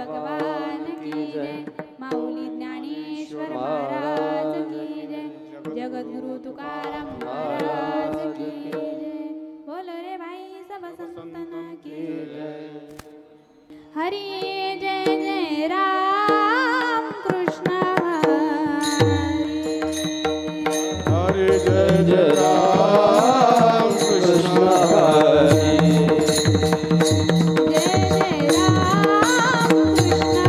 भगवान की जय, माऊली ज्ञानेश्वर महाराज की जय, जगद्गुरु तुकाराम महाराज की जय, बोलो रे भाई सब संतन की जय। हरी जय जय राम कृष्ण हरे जय जय राम कृष्ण हरे जय जय राम कृष्ण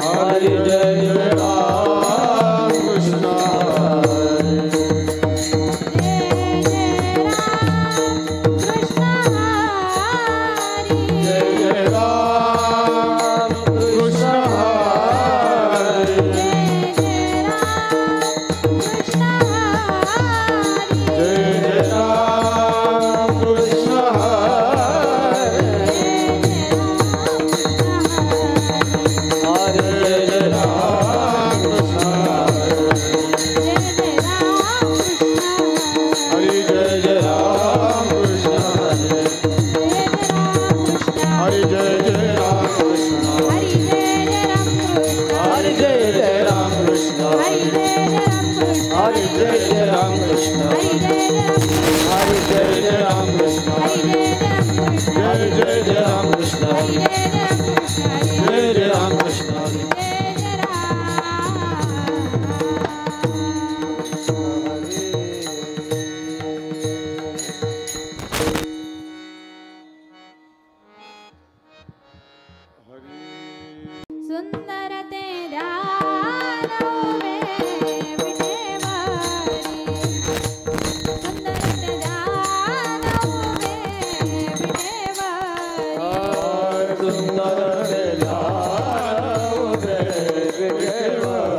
हरे जय जय राम कृष्ण हरे जय जय राम कृष्ण जय जय राम कृष्ण हरे जय जय राम कृष्ण जय जय राम कृष्ण हरे हरे जय जय राम कृष्ण हरे हरे जय जय राम कृष्ण हरे हरे जय जय राम कृष्ण हरे जय जय राम कृष्ण हरे जय जय राम कृष्ण हरे जय जय राम कृष्ण जय जय जय राम कृष्ण जय जय राम कृष्ण सुंदर ते ध्यान उभे विटेवारी, सुंदर ते ध्यान उभे विटेवारी, सुंदर ते ध्यान उभे विटेवारी,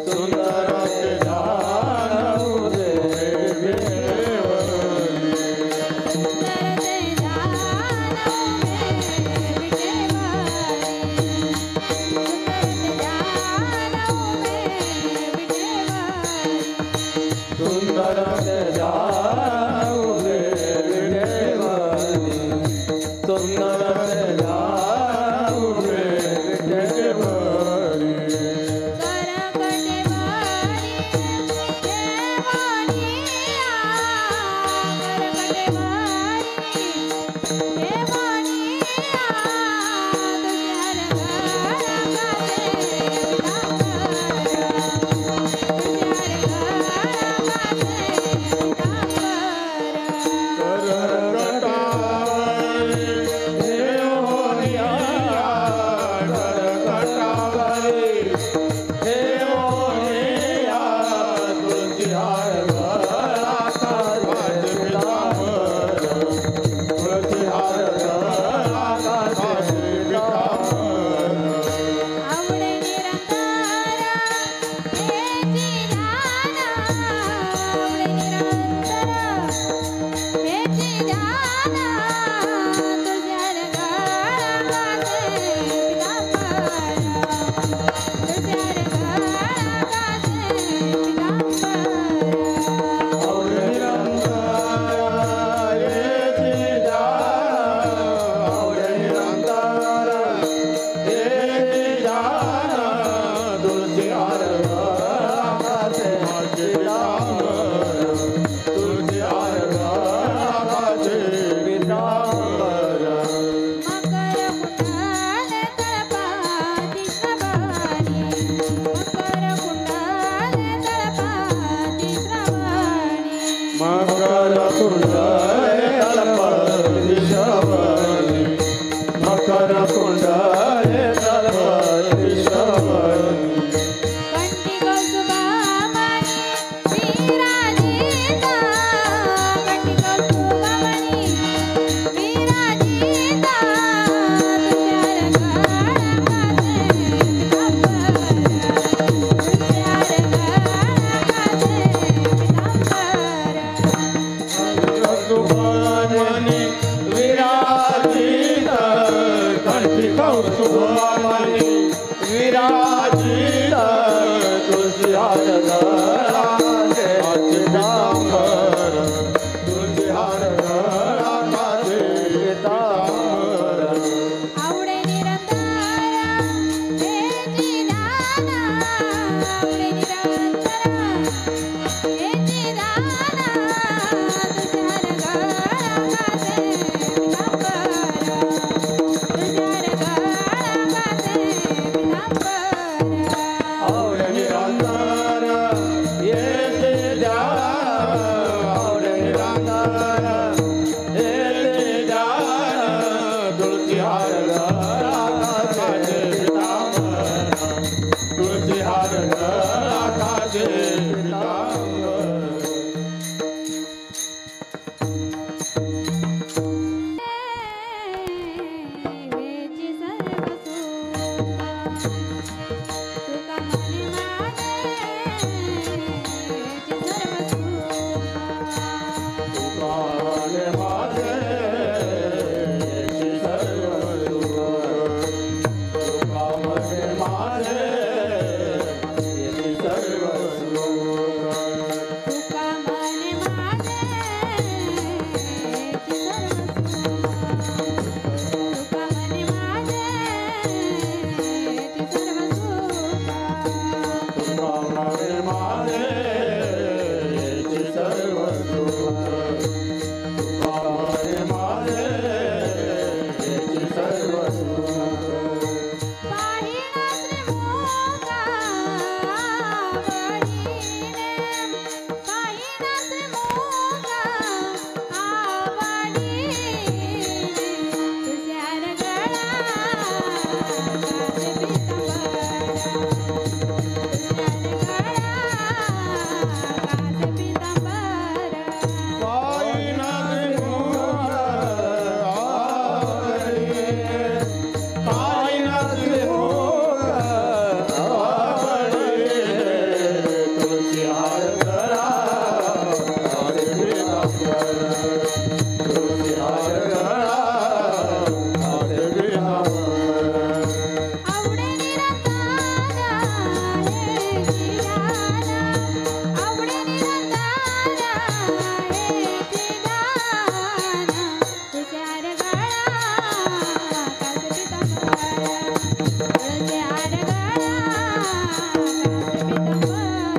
सुंदर ते ध्यान उभे विटेवारी, सुंदर ते ध्यान उभे विटेवारी, सुंदर ते ध्यान उभे विटेवारी, सुंदर ते ध्यान उभे विटेवारी, मकर कुंडले तलपति श्रवणी, मकर कुंडले तलपति श्रवणी, कंठी कौस्तुभमणि विराजिता, कंठी कौस्तुभमणि विराजिता, तुझ्या रंगाचे पितांबर, तुझ्या रंगाचे पितांबर,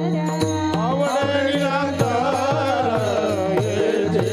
आवडे निरंतर ये जे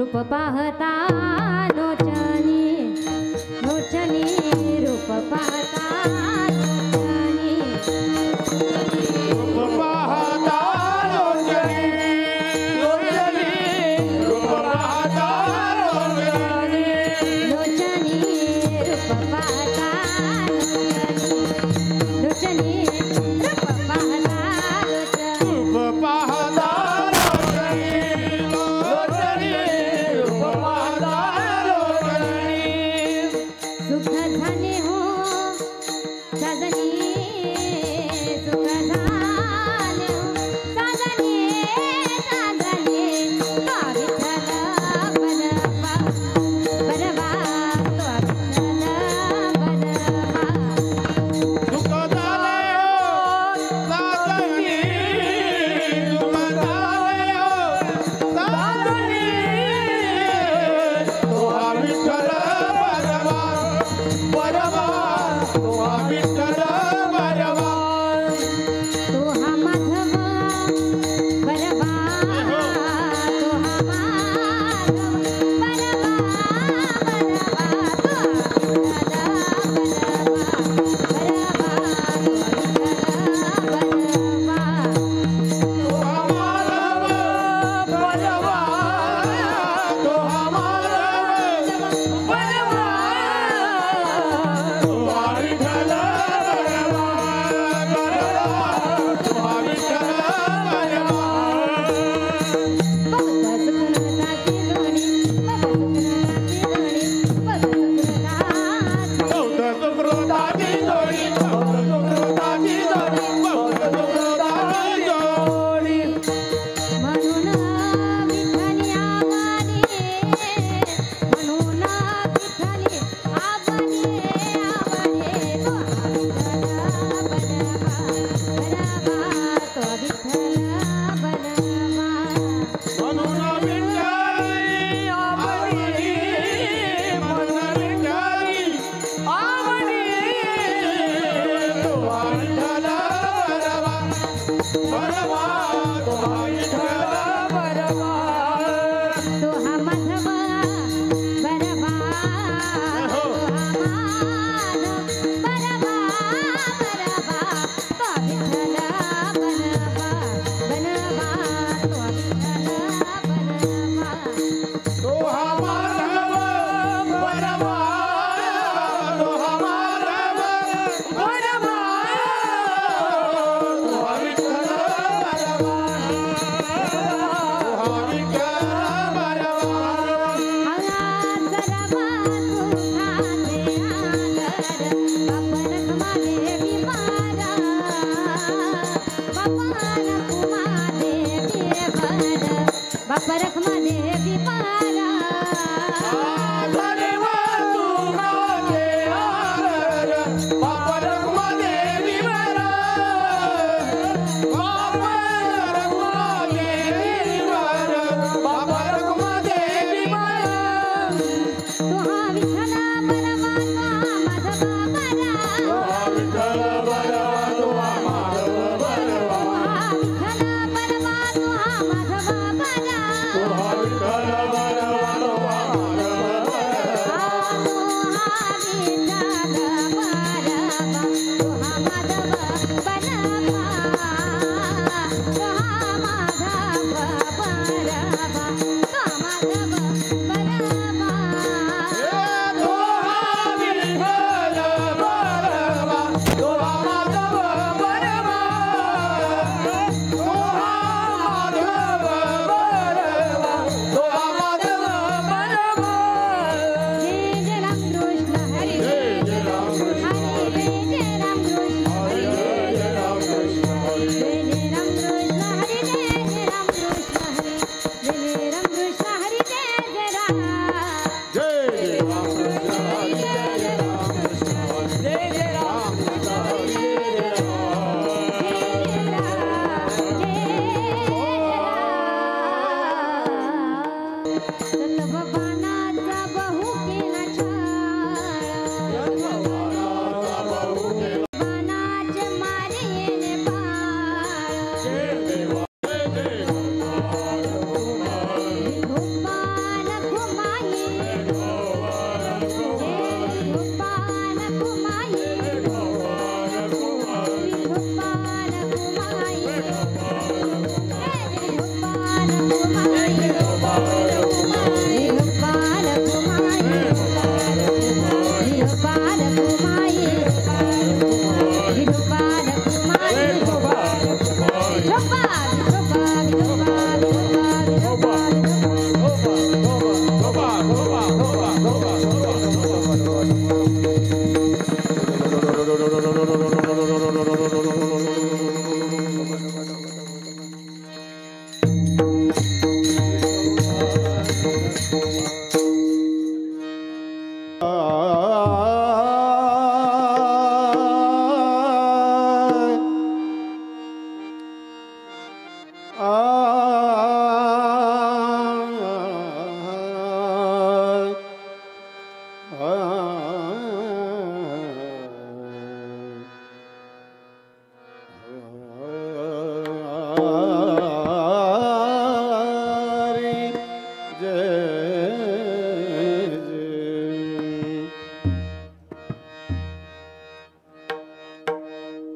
रूप पाहता लोचनी लोचनी रूप पाहता लोचनी रूप पाहता लोचनी लोचनी रूप पाहता लोचनी लोचनी रूप पाहता लोचनी लोचनी रूप पाहता लोचनी रूप पाहता लोचनी लोचनी रूप पाहता लोचनी सुख झाले हो साजनी सुख झाले हो साजनी साजनी तो विठ्ठल बलवा बलवा तो विठ्ठल बलवा दुःख झाले हो साजनी दुःख झाले हो साजनी तो हा विठ्ठल बलवा बलवा तो हा विठ्ठल बलवा तो हा माधव बलवा तो हा माधव बलवा बलवा तो विठ्ठल म्हणून विठ्ठली आवाने म्हणून विठ्ठली आवाने आवाने तो विठ्ठल बलवा तो हा माधव बलवा तो हा माधव बलवा बलवा तो विठ्ठल बलवा बलवा तो विठ्ठल बलवा बापा रखमा देवी पारा तो हा विठ्ठल बलवा तो हा माधव बलवा तो हा विठ्ठल बलवा तो हा माधव बलवा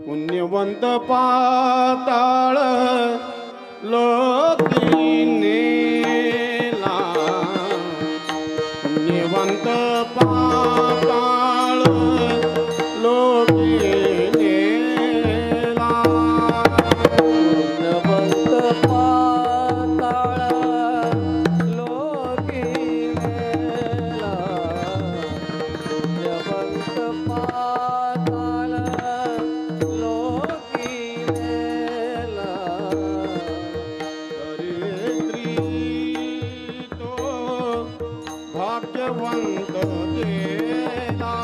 पुण्यवंत पाताळ लोकी नेला पुण्यवंत पाताळ लोकी नेला पुण्यवंत पाताळ लोकी नेला पुण्यवंत पाताळ लोकी नेला दरिद्री तो भाग्यवंत गेला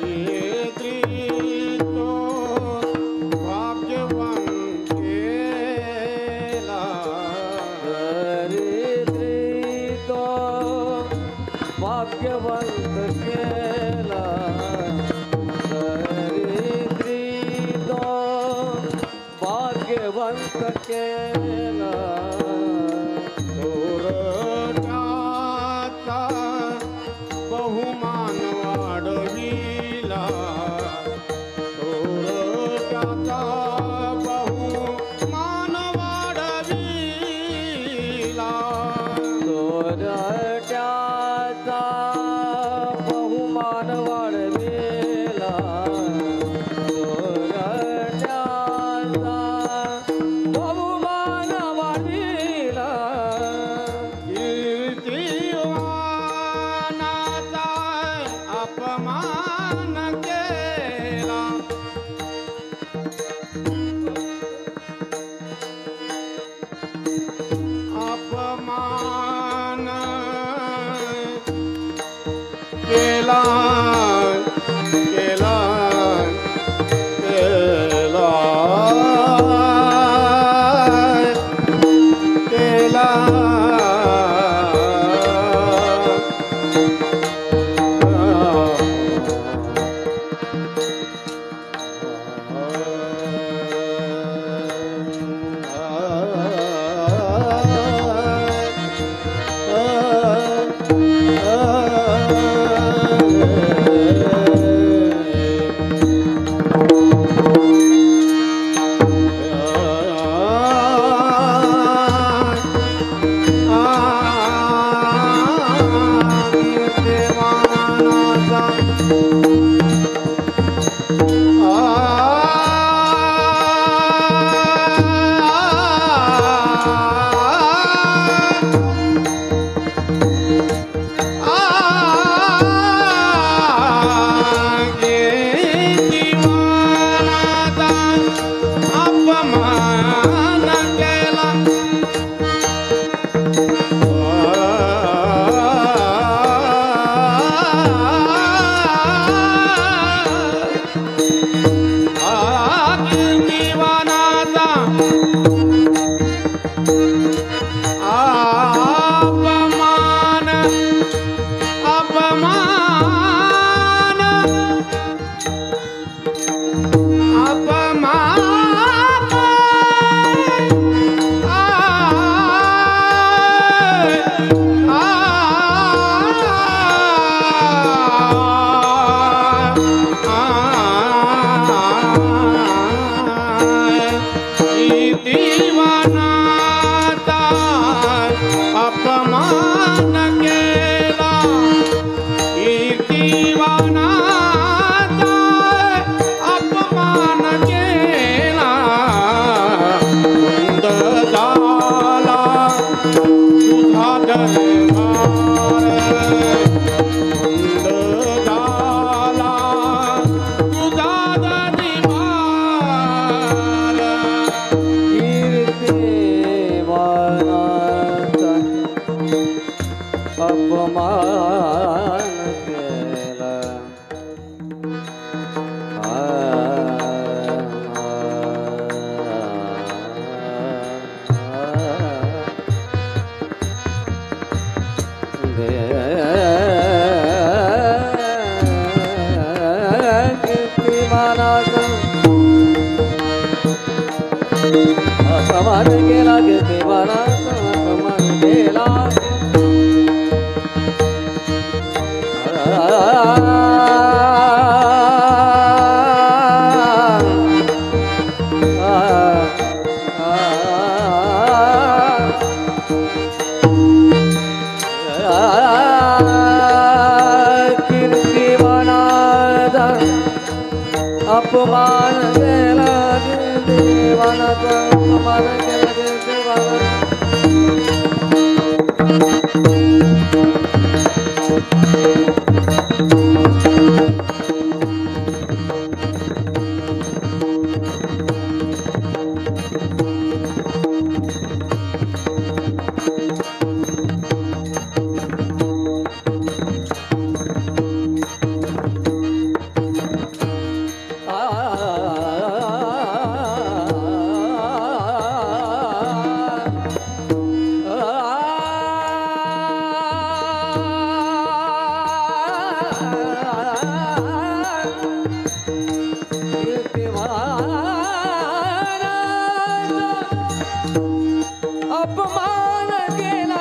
दरिद्री तो भाग्यवंत गेला दरिद्री तो भाग्यवंत केला दरिद्री तो भाग्यवंत केला थोरट्याचा बहुमान वाढविला थोरट्याचा बहुमान वाढविला सोरट्याचा बहुमान वाढविला सोरट्याचा बहुमान वाढविला कीर्तिवानाचा अपमान केला अपमान केला केला केला तुझा दरबार बंद झाला तुझा दरबार कीर्तिमानाचा अपमान केला कीर्तिमानाचा अपमान केला कीर्तिमानाचा अपमान केला कीर्तिमानाचा अपमान केला कीर्तिमानाचा अपमान केला कीर्तिमानाचा अपमान केला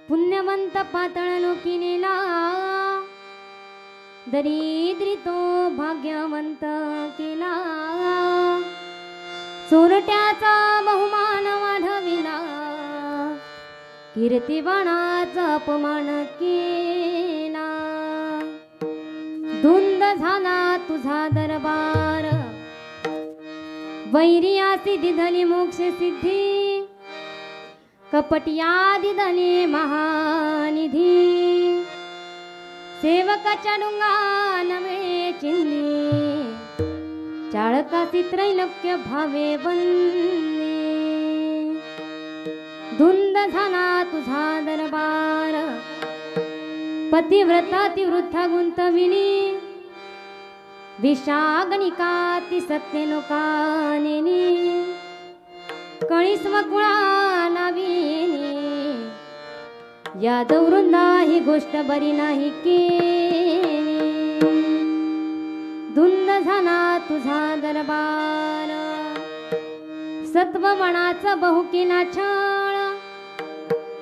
पुण्यवंत पातळ लोकिनीला दरिद्री तो भाग्यवंत केला चोरट्याचा बहुमान वाढविला कीर्तिवानाचा अपमान केला धुंद झाला तुझा दरबार वैरियासी दिधली मोक्ष सिद्धी कपटियादी दिधली महानिधी सेवकाच्या डुंगा नवे चिंदी चाळकासी त्रैलोक्य भावे वंदे धुंद झाला तुझा दरबार पतिव्रता तिवृथा गुंतविनी विषागणिका ती सत्तेनो कानेनी कळीस्म कुळा नाविनी यादव वृंदा ही गोष्ट बरी नाही केली धुंद झाला तुझा दरबार सत्ववनाचा बहुकीना छळ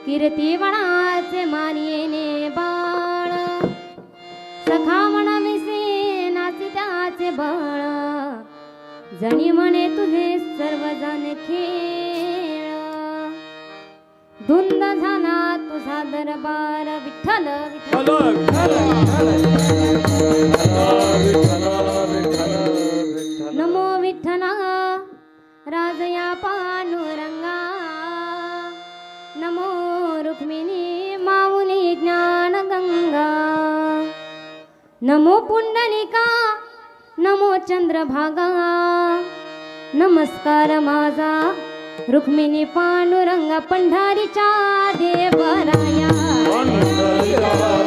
कीर्तिवनाचे मानियेने बाळ सखा म्हणा मिसे नाचे त्याचे बळ जणी म्हणे तुझे सर्वजण खेळ धुंद झाला तुझा दरबार विठ्ठल विठ्ठल नमो विठ्ठला राजया पांडुरंगा नमो रुक्मिणी माऊली ज्ञान गंगा नमो पुंडलिका नमो चंद्रभागा नमस्कार माझा रुक्मिणी पांडुरंगा पंढरीच्या देवराया पंढरीच्या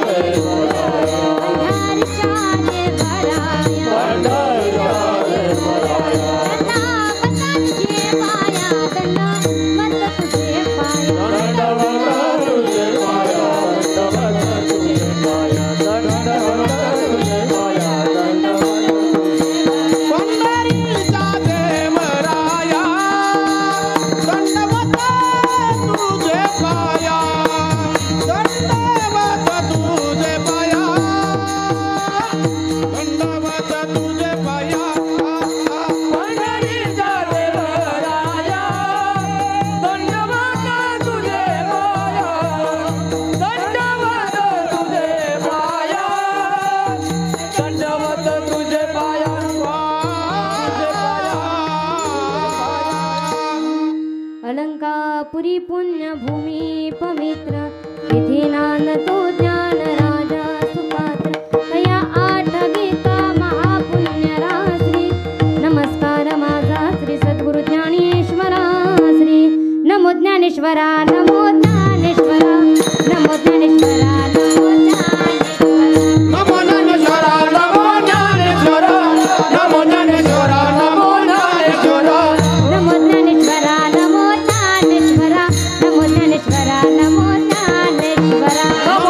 अलंकापुरी पुण्यभूमी पवित्र तिथे नांदतो ज्ञान राजा सुपात्र तया आठविता महापुण्य राश्री नमस्कार माझा श्री सद्गुरु ज्ञानेश्वरा श्री नमो ज्ञानेश्वरा नमो ज्ञानेश्वरा नमो ज्ञानेश्वरा नमो ज्ञानेश्वरा नमो ज्ञानेश्वरा नमो ज्ञानेश्वरा नमो ज्ञानेश्वरा नमो ज्ञानेश्वरा नमो ज्ञानेश्वरा नमो ज्ञानेश्वरा नमो ज्ञानेश्वरा नमो ज्ञानेश्वरा नमो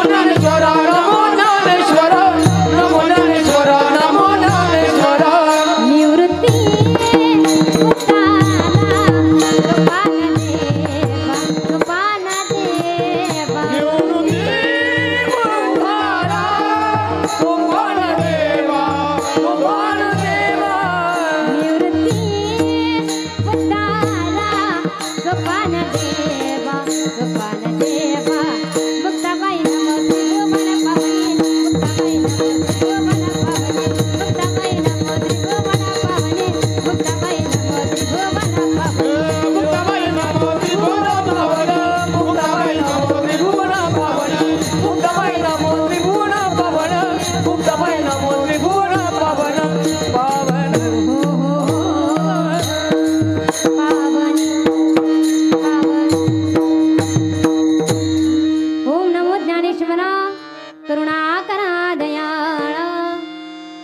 ज्ञानेश्वरा नमो ज्ञानेश्वरा नमो ज्ञानेश्वरा निवृत्ती मुक्ताला गोपाल देवा गोपाल देवा गोपाल देवा निवृत्ती मुक्ताला गोपाल देवा मुक्ताबाई नमो त्रिभुवन पावनी मुक्ताबाई नमो त्रिभुवन पावनी मुक्ताबाई नमो त्रिभुवन पावनी मुक्ताबाई नमो त्रिभुवन पावनी मुक्ताबाई नमो त्रिभुवन पावन मुक्ताबाई नमो त्रिभुवन पावन मुक्ताबाई नमो त्रिभुवन पावन मुक्ताबाई नमो त्रिभुवन पावन पावन पावनी ओम नमो ज्ञानेश्वरा करुणाकरा दयाळा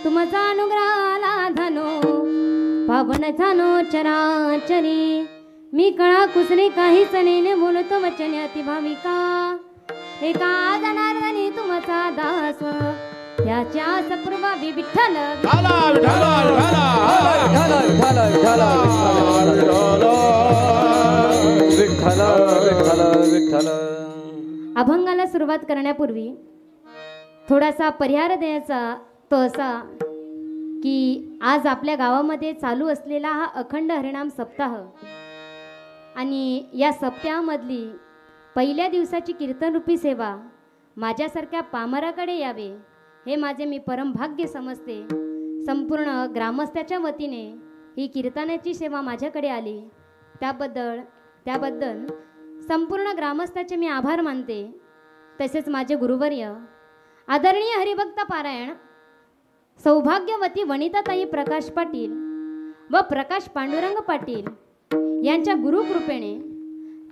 तुमचा अनुग्रहाला धनो पावन झालो चराचरी मी कळा कुसले काही चलेने बोलतो वचने अतिभाविका एका जनार्दनी तुमचा दास त्याच्या सपूर्वी विठ्ठल ढाला ढाला ढाला विठ्ठल विठ्ठल विठ्ठल अभंगाला सुरुवात करण्यापूर्वी थोडासा परिहार द्यायचा तो असा की आज आपल्या गावामध्ये चालू असलेला हा अखंड हरिनाम सप्ताह आणि या सप्ताहामधली पहिल्या दिवसाची कीर्तनरूपी सेवा माझ्यासारख्या पामराकडे यावे हे माझे मी परमभाग्य समजते. संपूर्ण ग्रामस्थाच्या वतीने ही कीर्तनाची सेवा माझ्याकडे आली, त्याबद्दल संपूर्ण ग्रामस्थाचे मी आभार मानते. तसेच माझे गुरुवर्य आदरणीय हरिभक्त पारायण सौभाग्यवती वनिताताई प्रकाश पाटील व प्रकाश पांडुरंग पाटील यांच्या गुरुकृपेने,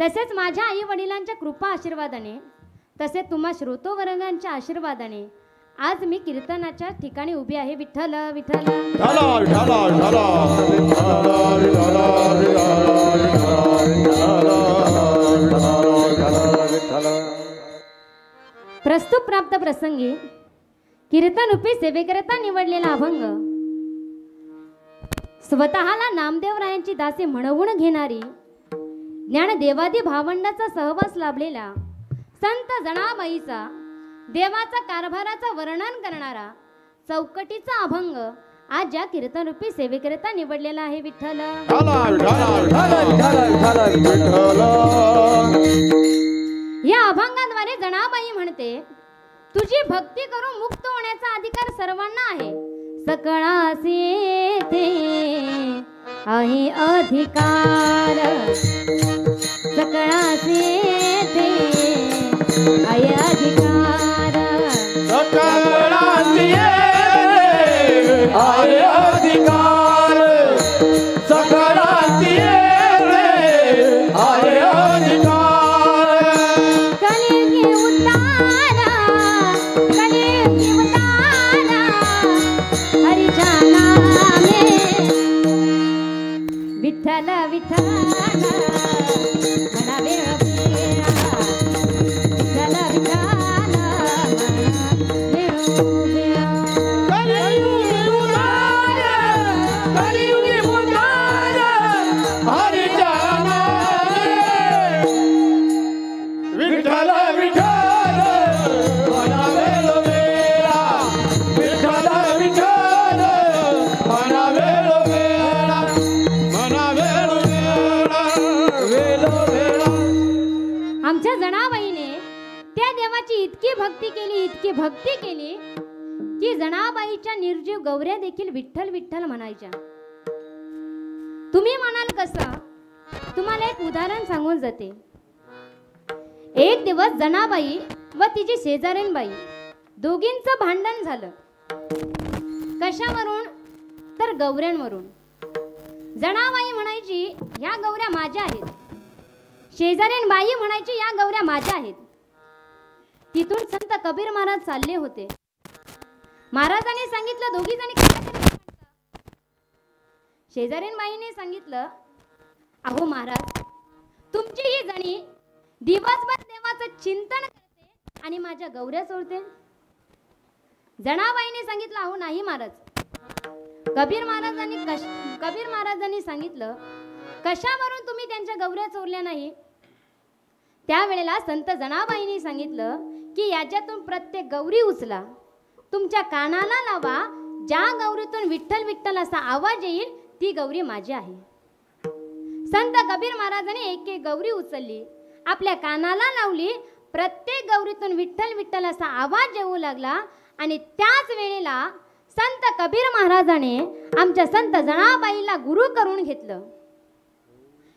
तसेच माझ्या आई वडिलांच्या कृपा आशीर्वादाने, तसेच तुम्हा श्रोतोवर्गांच्या आशीर्वादाने आज मी कीर्तनाच्या ठिकाणी उभी आहे. विठ्ठल विठ्ठल प्रस्तुत प्राप्त प्रसंगी कीर्तन रूपी सेवेकरता निवडलेला अभंग स्वतःला नामदेवरायांची दासी म्हणवून घेणारी ज्ञानदेवादी भावंडाचा सहवास लाभलेला संत जनाबाईचा देवाचा कारभाराचा वर्णन करणारा चौकटीचा अभंग आज या कीर्तन रूपी सेवेकरता निवडलेला आहे. विठ्ठल या अभंगाद्वारे जनाबाई म्हणते, तुझी भक्ती करून मुक्त होण्याचा अधिकार सर्वांना आहे. सकळासी येथे आहे अधिकार, सकळासी येथे आहे अधिकार, सकळासी आहे अधिकार, सकळासी आहे अधिकार. कलियुगी उतारा, कलियुगी उतारा, हरीच्या नामे विठ्ठल विठ्ठल म्हणावे अभिरा, विठ्ठल विठ्ठल म्हणावे उभ्या. कलियुगी उतारा, हरीच्या नामे विठ्ठल विठ्ठल म्हणावे लोभेला, विठ्ठल विठ्ठल म्हणावे लोभेला, म्हणावे लोभेला, वेलोभेला. आमच्या जनाबाईने त्या देवाची इतकी भक्ती केली की जनाबाईच्या निर्जीव गौऱ्या देखील विठ्ठल विठ्ठल म्हणायच्या. तुम्ही म्हणाल कसं? तुम्हाला एक उदाहरण सांगून जाते. एक दिवस जनाबाई व तिची शेजारीणबाई दोघींचं भांडण झालं. कशावरून? तर गौऱ्यांवरून. जनाबाई म्हणायची ह्या गौऱ्या माझ्या आहेत, शेजारीणबाई म्हणायची या गौऱ्या माझ्या आहेत. तिथून संत कबीर महाराज चालले होते. महाराजांनी सांगितलं, दोघी जणी काय करतात? शेजारीणबाईने सांगितलं, अहो महाराज, तुमची ही जणी दिवसभर देवाचं चिंतन करते आणि माझ्या गौऱ्या चोरते. जनाबाईने सांगितलं, अहो नाही महाराज. कबीर महाराजांनी सांगितलं, कशावरून तुम्ही त्यांच्या गौऱ्या चोरल्या नाही? त्यावेळेला संत जनाबाईंनी सांगितलं की याच्यातून प्रत्येक गौरी उचला, तुमच्या कानाला लावा, ज्या गौरीतून विठ्ठल विठ्ठल असा आवाज येईल ती गौरी माझी आहे. संत कबीर महाराजांनी एक एक गौरी उचलली, आपल्या कानाला लावली, प्रत्येक गौरीतून विठ्ठल विठ्ठल असा आवाज येऊ लागला. आणि त्याच वेळेला संत कबीर महाराजाने आमच्या संत जनाबाईला गुरु करून घेतलं.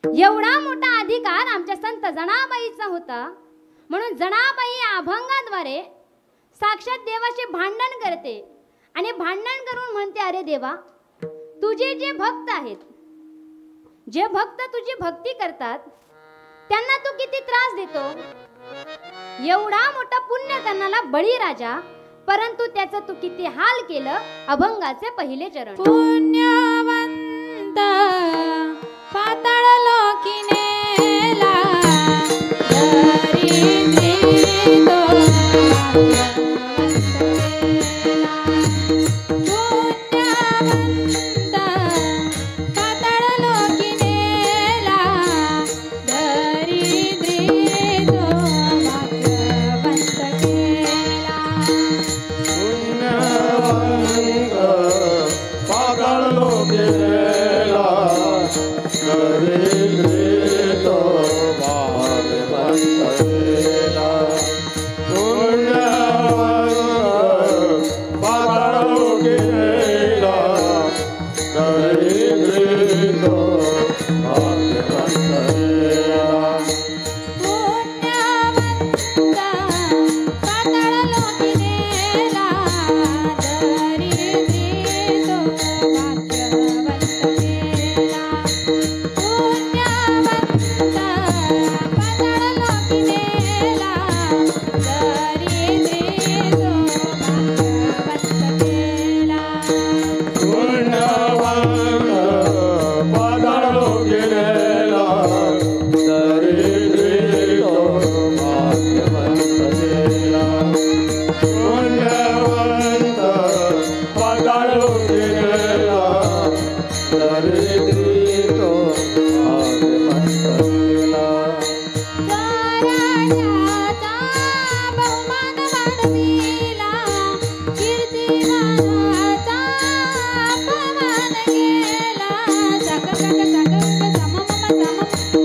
एवढा मोठा अधिकार आमच्या संत जनाबाईचा होता. म्हणून जनाबाई या अभंगाद्वारे साक्षात देवाशी भांडण करते आणि भांडण करून म्हणते, अरे देवा, तुझे जे भक्त आहेत, जे भक्त तुझी भक्ती करतात, त्यांना तू किती त्रास देतो. एवढा मोठा पुण्य करणारा बळीराजा, परंतु त्याचं तू किती हाल केलं. अभंगाचे पहिले चरण. पुण्यवंत पाताळ लोकी नेला, दरिद्री तो पुण्यवंत पाताळ लोकी नेला, दरिद्री तो भाग्यवंत केला. पाताळ लोकी दरिद्रीतो भाग्यवंत गेला. पुण्यवंता पाताळ लोकी गेला, दरिद्रीतो भाग्यवंत गेला. पुण्यवंता पाताळ लोकी गेला, दरिद्रीतो भाग्यवंत गेला. पुण्यवंत पाताळो गेलेला, दरिद्रीतो भाग्यवंत गेला. पुण्यवंत पाताळो गेलेला, दरिद्रीतो भाग्यवंत गेला. स्वराज्याचा बहुमान वाढविला, कीर्तिमानाचा अपमान केला. सक सक सक सम मम सम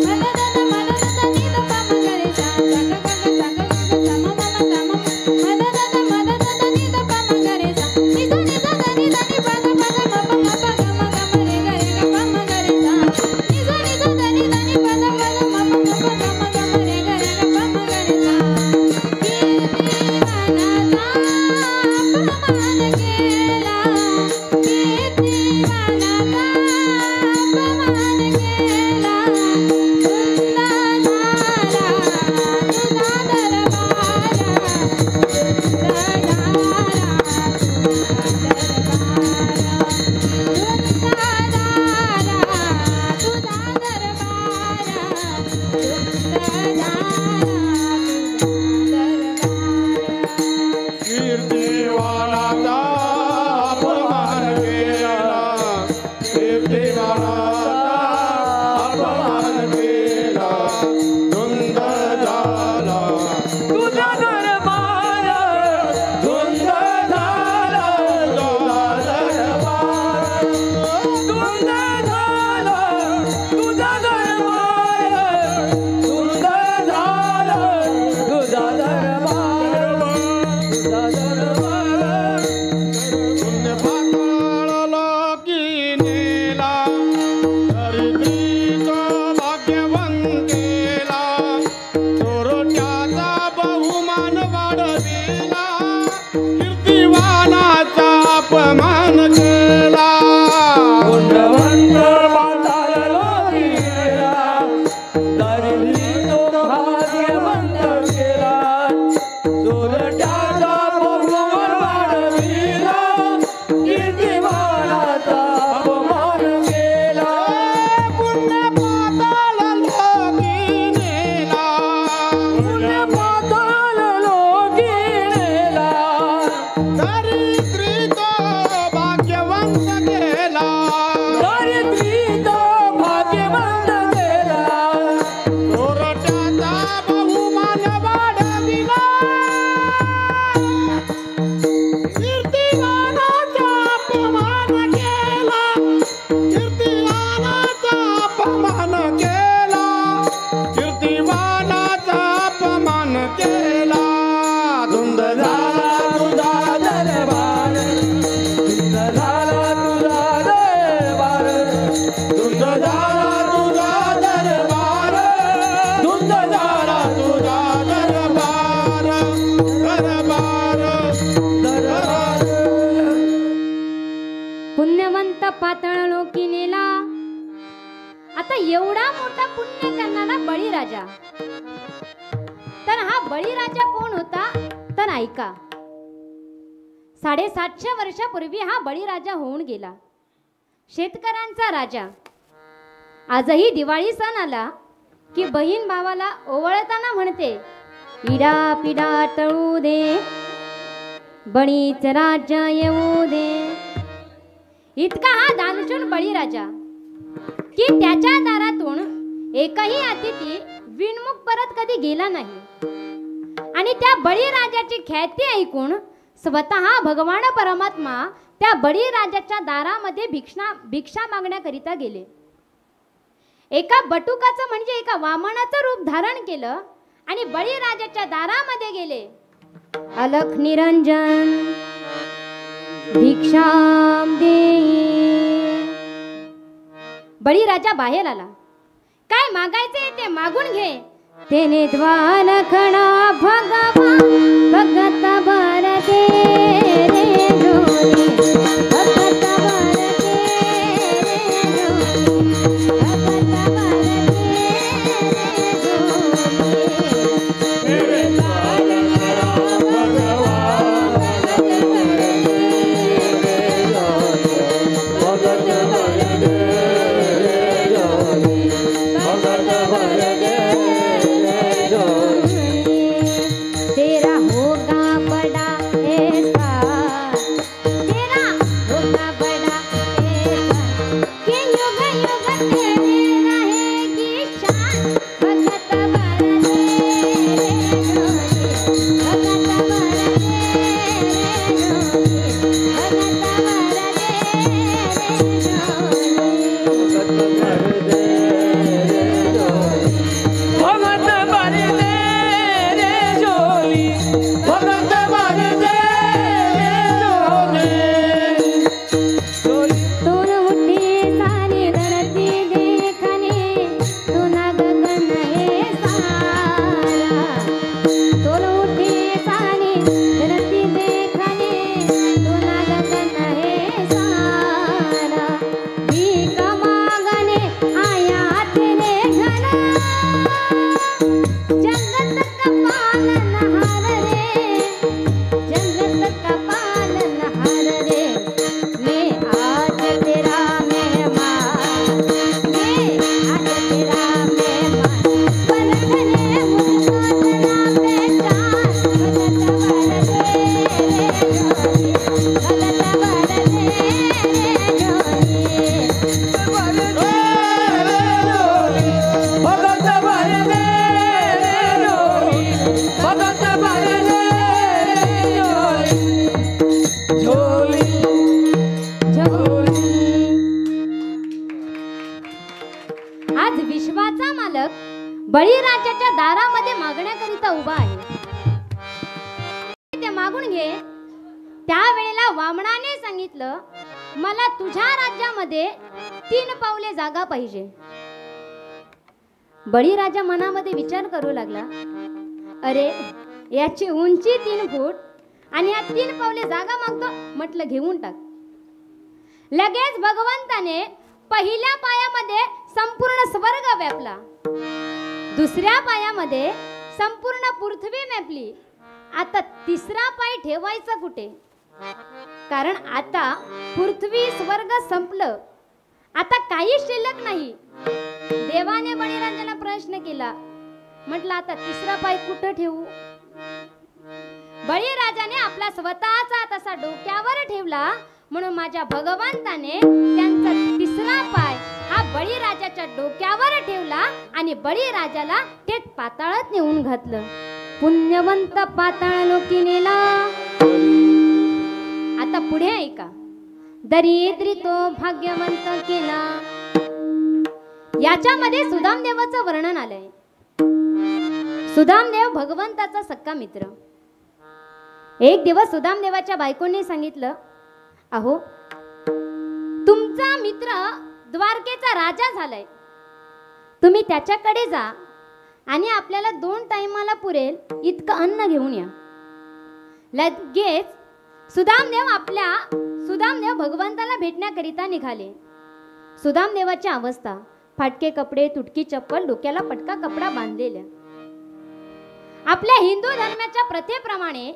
मनदत मनदत निद पम गरे सा. सक सक सक सम मम सम मनदत मनदत निद पम गरे सा. निज निज धनि धनि पद पद मप मप गम गम रे गरे ग पम गरे सा. निज निज धनि धनि पद पद मप मप गम गम रे गरे ग पम गरे सा. कीर्तिमानाचा अपमान केला, कीर्तिमानाचा अपमान केला. धुंद झाला तुझा दरबार, धुंद झाला कीर्तिवानाचा अपमान केला, कीर्तिवानाचा अपमान केला. धुंद झाला तुझा दरबार, धुंद झाला तुझा दरबार, धुंद झाला तुझा दरबार, धुंद झाला तुझा दरबार, तुझा दरबार. पुण्य पाताळ लोकी नेला, दरिद्रीतो भाग्यवंत केला. चोरट्याचा बहुमान वाढविला, कीर्तिवानाचा अपमान केला. पुण्यवंत पाताळ लोकी गेला, दरिद्रीतो भाग्यवंत केला. चोरट्याचा बहुमान वाढविला, कीर्तिवानाचा अपमान केला. पुण्य पाताळ लोकी नेला, पुण्य पाताळ लोकी नेला. दरिद्रीतो भाग्यवंत केला, दरिद्रीतो भाग्यवंत केला. चोरट्याचा बहुमान वाढविला, कीर्तिवानाचा अपमान केला, कीर्तिवानाचा अपमान केला, कीर्तिवानाचा अपमान केला. धुंद झाला तुझा दरबार, धुंद झाला तुझा दरबार, धुंद झाला तुझा दरबार, धुंद झाला तुझा दरबार, दरबार, दरबार. पुण्यवंत पातळ लोकी नेला. आता एवढा मोठा पुण्य करणारा बळीराजा, तर हा बळीराजा कोण होता तर ऐका. 750 वर्षापूर्वी हा बळीराजा होऊन गेला, शेतकऱ्यांचा राजा. आजही दिवाळी सण आला की बहीण भावाला ओवाळताना म्हणते, इडा पिडा टळू दे, बळीच राज्य येऊ दे. इतका हा दानशूर बळीराजा की त्याच्या दारातून एकही अतिथी विणमुख परत कधी गेला नाही. आणि त्या बळीराजाची ख्याती ऐकून स्वतः भगवान परमात्मा त्या बळीराजाच्या दारामध्ये भिक्षा मागण्याकरिता गेले. एका बटुकाचं म्हणजे एका वामनाचं रूप धारण केलं आणि बळीराजाच्या दारामध्ये गेले. अलख निरंजन भिक्षाम देई. बळीराजा बाहेर आला. काय मागायचे ते मागून घे. तेने द्वार खणा भगवान भगत बर दे रे जोरी भगत बर दे रे जोरी भगत बर दे रे जोरी तेरे द्वार खणा भगवान भगत बर दे रे जोरी भगत बर दे तेरा होगा बड़ा एहसान, तेरा होगा बड़ा एहसान कि युग युग तेरे रहेगी शान. भगत बर दे रे जोरी भगत बर दे रे जोरी भगत बर दे रे जोरी भगत बर दे जोरी भगत बर दे जोरी तोर उठी सारी धरती देखने तुना गगन है सारा. तोर उठी सारी धरती देखने तुना गगन है सारा. भीख मांगने आया तेरे घर जगत का पालनहार रे जगत का पालनहार रे. मैं आज तेरा मेहमान मैं आज तेरा मेहमान परखने मुझको तेरा पहचान. भगत बर दे रे जोरी भगत बर दे रे जोरी भगत बर दे जोरी भगत बर दे जोरी आज विश्वाचा मालक बळीराजाच्या दारामध्ये मागण्याकरिता उभा आहे. ते मागून घे. त्यावेळेला वामनाने सांगितलं, मला तुझ्या राज्यामध्ये 3 पावले जागा पाहिजे. बळीराजा मनामध्ये विचार करू लागला, अरे याची उंची 3 फूट आणि या 3 पावले जागा मागतो. म्हटलं घेऊन टाक. लगेच भगवंताने पहिल्या पायामध्ये संपूर्ण स्वर्ग व्यापला. दुसऱ्या पायामध्ये संपूर्ण पृथ्वी व्यापली. आता तिसरा पाय ठेवायचा कुठे? कारण आता पृथ्वी स्वर्ग संपलं. आता काही शिल्लक नाही. देवाने बळीराजाला प्रश्न केला. म्हटलं आता तिसरा पाय कुठं ठेवू? बळीराजाने आपला स्वतःचा तसा डोक्यावर ठेवला. म्हणून माझ्या भगवंताने त्यांचा तिसरा पाय हा बळीराजाच्या डोक्यावर ठेवला आणि बळीराजाला थेट पाताळात नेऊन घातलं. पुण्यवंत पाताळ लोकी नेला. आता पुढे ऐका. दरिद्री तो भाग्यवंत केला. याच्यामध्ये सुदामदेवाचं वर्णन आलंय. सुदामदेव भगवंताचा सक्का मित्र. एक दिवस सुदामदेवाच्या बायकोने सांगितलं, अहो तुमचा मित्र द्वारकेचा राजा झालाय. तुम्ही त्याच्याकडे जा आणि आपल्याला 2 टाइमाला पुरेल इतकं अन्न घेऊन या. लगेच सुदामदेव भगवंताला भेटण्याकरिता निघाले. सुदामदेवाची अवस्था फाटके कपडे, तुटकी चप्पल, डोक्याला पटका कपडा बांधलेल्या. आपल्या हिंदू धर्माच्या प्रथेप्रमाणे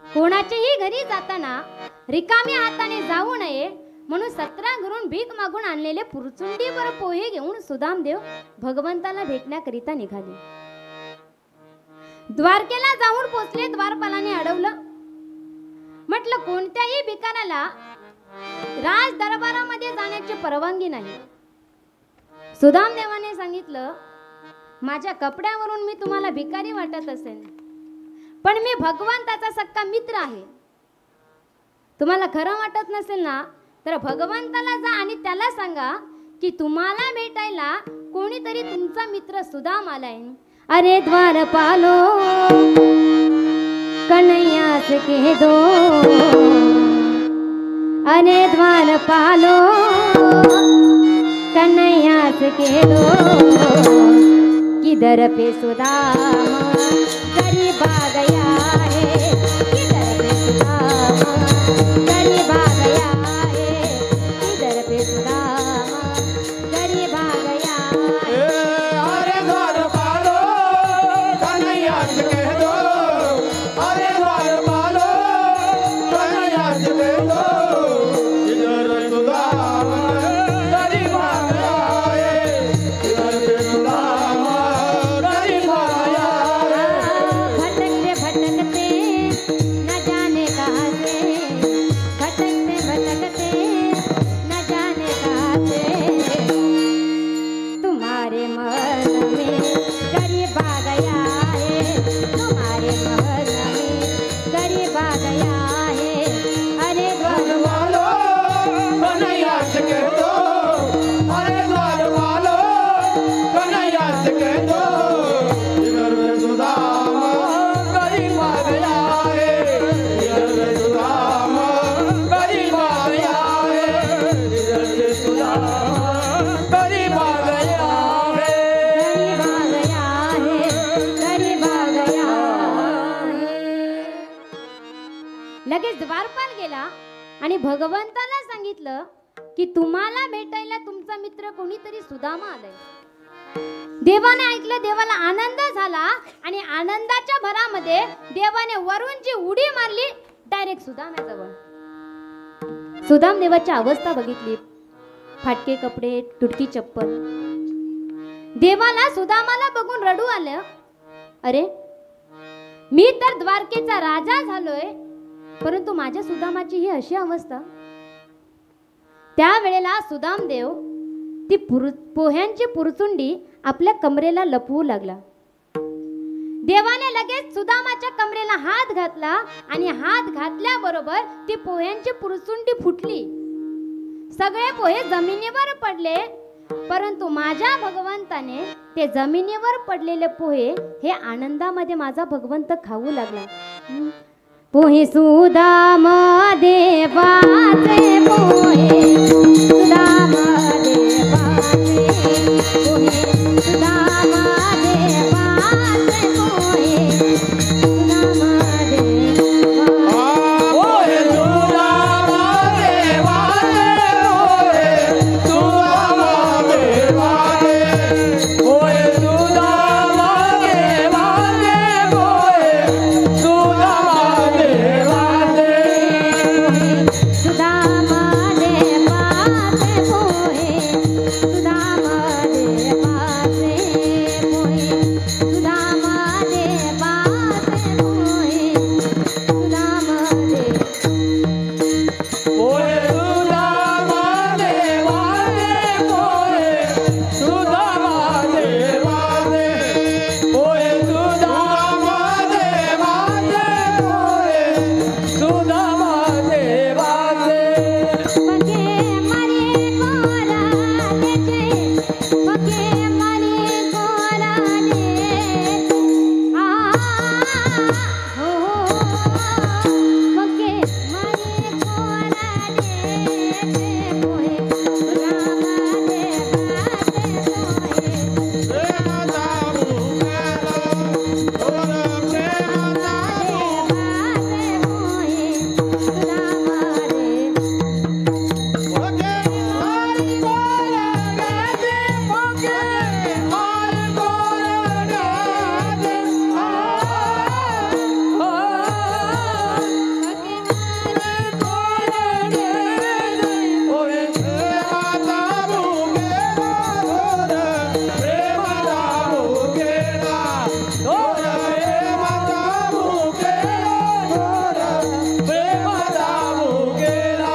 कोणाच्याही घरी जाताना रिकाम्या हाताने जाऊ नये म्हणून 17 घरून भीक मागून आणलेले पुरचुंडीवर पोहे घेऊन सुदामदेव भगवंताला भेटण्याकरिता निघाले. द्वारकेला जाऊन पोचले. द्वारपालाने अडवलं. म्हटलं कोणत्याही भिकाऱ्याला राज दरबारामध्ये जाण्याची परवानगी नाही. सुदामदेवाने सांगितलं, माझ्या कपड्यावरून मी तुम्हाला भिकारी वाटत असेल, पण मी भगवंताचा सक्का मित्र आहे. तुम्हाला खरं वाटत नसेल ना तर भगवंताला जा आणि त्याला सांगा की तुम्हाला भेटायला कोणीतरी तुमचा मित्र सुदाम आलाय. अरे द्वारपालो कन्हैया से कह दो, अरे द्वारपालो कन्हैया हंस के दो किधर पे सुदामा गरीब आ गया है, किधर पे सुदामा गरीब आ गया है, किधर पे सुदामा गरीब आ गया है। अरे द्वारपालो कन्हैया से कह दो, अरे द्वारपालो कन्हैया से कह दो, इधर सुदामा गरीब आ गया है, इधर पे सुदामा गरीब आ गया है। भटकते भटकते न जाने कहाँ से, भटकते भटकते न जाने कहाँ से, तुम्हारे महल में गरीब आ गया है, तुम्हारे महल में गरीब आ गया है। अरे द्वारपालो कन्हैया से कह दो, अरे द्वारपालो कन्हैया से कह दो, इधर पे सुदामा गरीब आ गया है, इधर पे सुदामा गरीब आ गया है, इधर पे सुदामा गरीब आ गया है। गरीब आ गया है, गरीब आ गया है। लगेच द्वारपाल गेला आणि भगवंताला सांगितलं की तुम्हाला भेटायला तुमचा मित्र कोणीतरी सुदामा आलाय। देवाने ऐकलं, देवाला आनंद झाला आणि आनंदाच्या भरामध्ये देवाने वरूनची उडी मारली डायरेक्ट सुदाम्याजवळ। सुदाम देवाची अवस्था बघितली, फाटके कपडे, तुटकी चप्पल। देवाला सुदामाला बघून रडू आलं, अरे मी तर द्वारकेचा राजा झालोय, परंतु माझ्या सुदामाची ही अशी अवस्था। त्यावेळेला सुदामदेव ती पोह्यांची पुरचुंडी आपल्या कमरेला लपवू लागला। देवाने लगेच सुदामाच्या कमरेला हात घातला आणि हात घातल्याबरोबर ती पोह्यांची पुरचुंडी फुटली, सगळे पोहे जमिनीवर पडले। परंतु माझ्या भगवंताने ते जमिनीवर पडलेले पोहे हे आनंदामध्ये माझा भगवंत खाऊ लागला। पोहे सुदामा देवाचे पोहे, सुदामा देवाचे पोहे, सुदामा देवाचे पोहे, सुदामा देवा। ओहे सुदामा देवाचे ओहे, सुदामा देवाचे, ओहे सुदामा देवाचे ओहे, सुदामा देवाचे, सुदामा देवाचे पोहे, सुदामा देवाचे पोहे, सुदामा देवाचे पोहे, सुदामा ओहे सुदामा देवाचे ओहे, सुदामा देवाचे, ओहे सुदामा देवाचे ओहे, सुदामा देवाचे। पगे मरे कोरालेचे, पगे मरे कोराले, आ हो पगे मरे कोरालेचे पोहे, सुदामा देवाचे पोहे, प्रेमाचा मुखेला, ओर प्रेमाचा देवाचे पोहे, सुदामा दे। ओके हरी बोल गाजे, ओके हरी बोल गाजे, ओरे प्रेमाचा मुखेला, ओर प्रेमाचा मुखेला, ओर प्रेमाचा मुखेला, ओर प्रेमाचा मुखेला,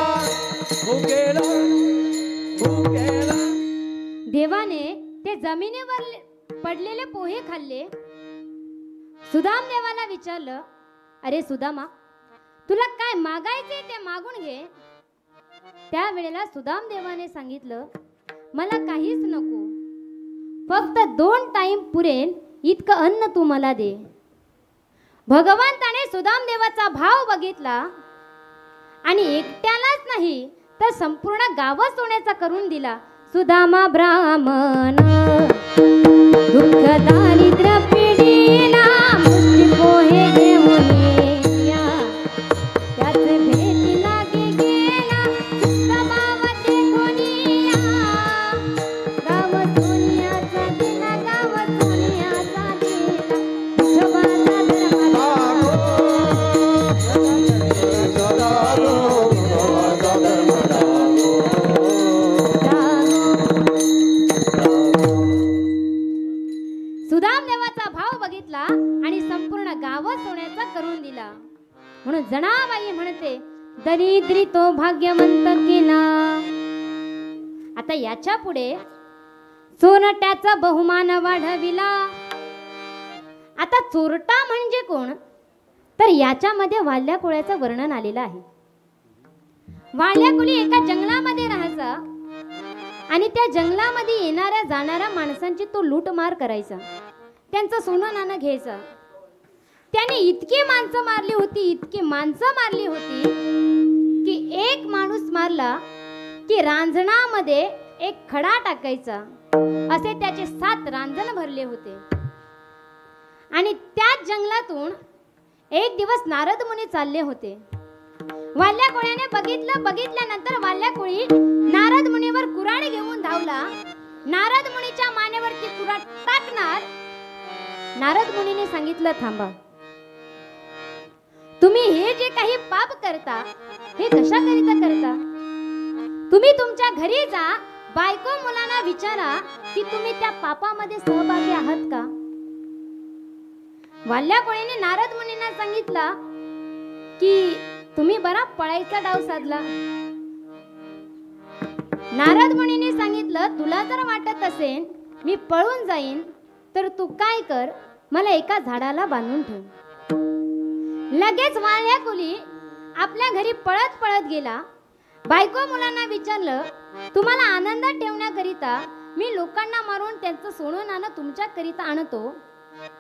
मुखेला, मुखेला। देवाने ते जमिनीवर पडलेले पोहे खाल्ले। सुदाम देवाला विचारलं, अरे सुदामा, तुला काय मागायचे ते मागून घे। त्यावेळेला सुदाम देवाने सांगितलं, मला काहीच नको, फक्त 2 टाइम पुरेल इतकं अन्न तू मला दे। भगवंताने सुदाम देवाचा भाव बघितला आणि एकट्यालाच नाही तर संपूर्ण गावच सोन्याचा करून दिला। सुदामा ब्राह्मण दुःख दारिद्र्य पिढीला मुष्टी पोहे घेऊन या त्याच भेटी लागे गेला सुदामावते कोणिया गाव सोनियाचा दिला गाव सोनियाचा दिला विठोबाचा सुदाम देवाचा भाव बघितला आणि संपूर्ण गाव सोन्याचा करून दिला. म्हणून जनाबाई म्हणते दरिद्री तो भाग्यवंत केला. आता याच्या पुढे चोरट्याचा बहुमान वाढविला. आता चोरटा म्हणजे कोण तर याच्यामध्ये वाल्या कोळ्याचं वर्णन आलेलं आहे. वाल्या कोळी एका जंगलामध्ये राहायचा आणि त्या जंगलामध्ये येणाऱ्या जाणाऱ्या माणसांची तो लूटमार करायचा. त्यांचं सोनं नाणं घ्यायचं. त्याने इतकी माणसं मारली होती की एक माणूस मारला की रांजणामध्ये एक खडा टाकायचा. असे त्याचे 7 रांजण भरले होते. आणि त्याच जंगलातून एक दिवस नारद मुनी चालले होते. वाल्या कोळ्याने बघितल्यानंतर वाल्या कोळी नारद मुनीवर कुऱ्हाड घेऊन धावला. नारद मुनीच्या मानेवरती कुऱ्हाड टाकणार. नारद मुनीने सांगितलं थांबा. तुम्ही हे जे काही पाप करता हे कशाकरिता करता? तुम्ही तुमच्या घरी जा, बायको मुलांना विचारा की तुम्ही त्या पापामध्ये सहभागी आहात का? वाल्या कोळीने नारद मुनींना सांगितलं की तुम्ही बरा पळायचा डाव साधला. नारद मुनीने सांगितलं तुला जर वाटत असेल मी पळून जाईन तर तू काय कर, मला एका झाडाला बांधून ठेव. लगेच वाल्या कोळी आपल्या घरी पळत पळत गेला. बायको मुलांना विचारलं तुम्हाला आनंदात ठेवण्याकरिता मी लोकांना मारून त्यांचं सोनं नाणं तुमच्याकरिता आणतो,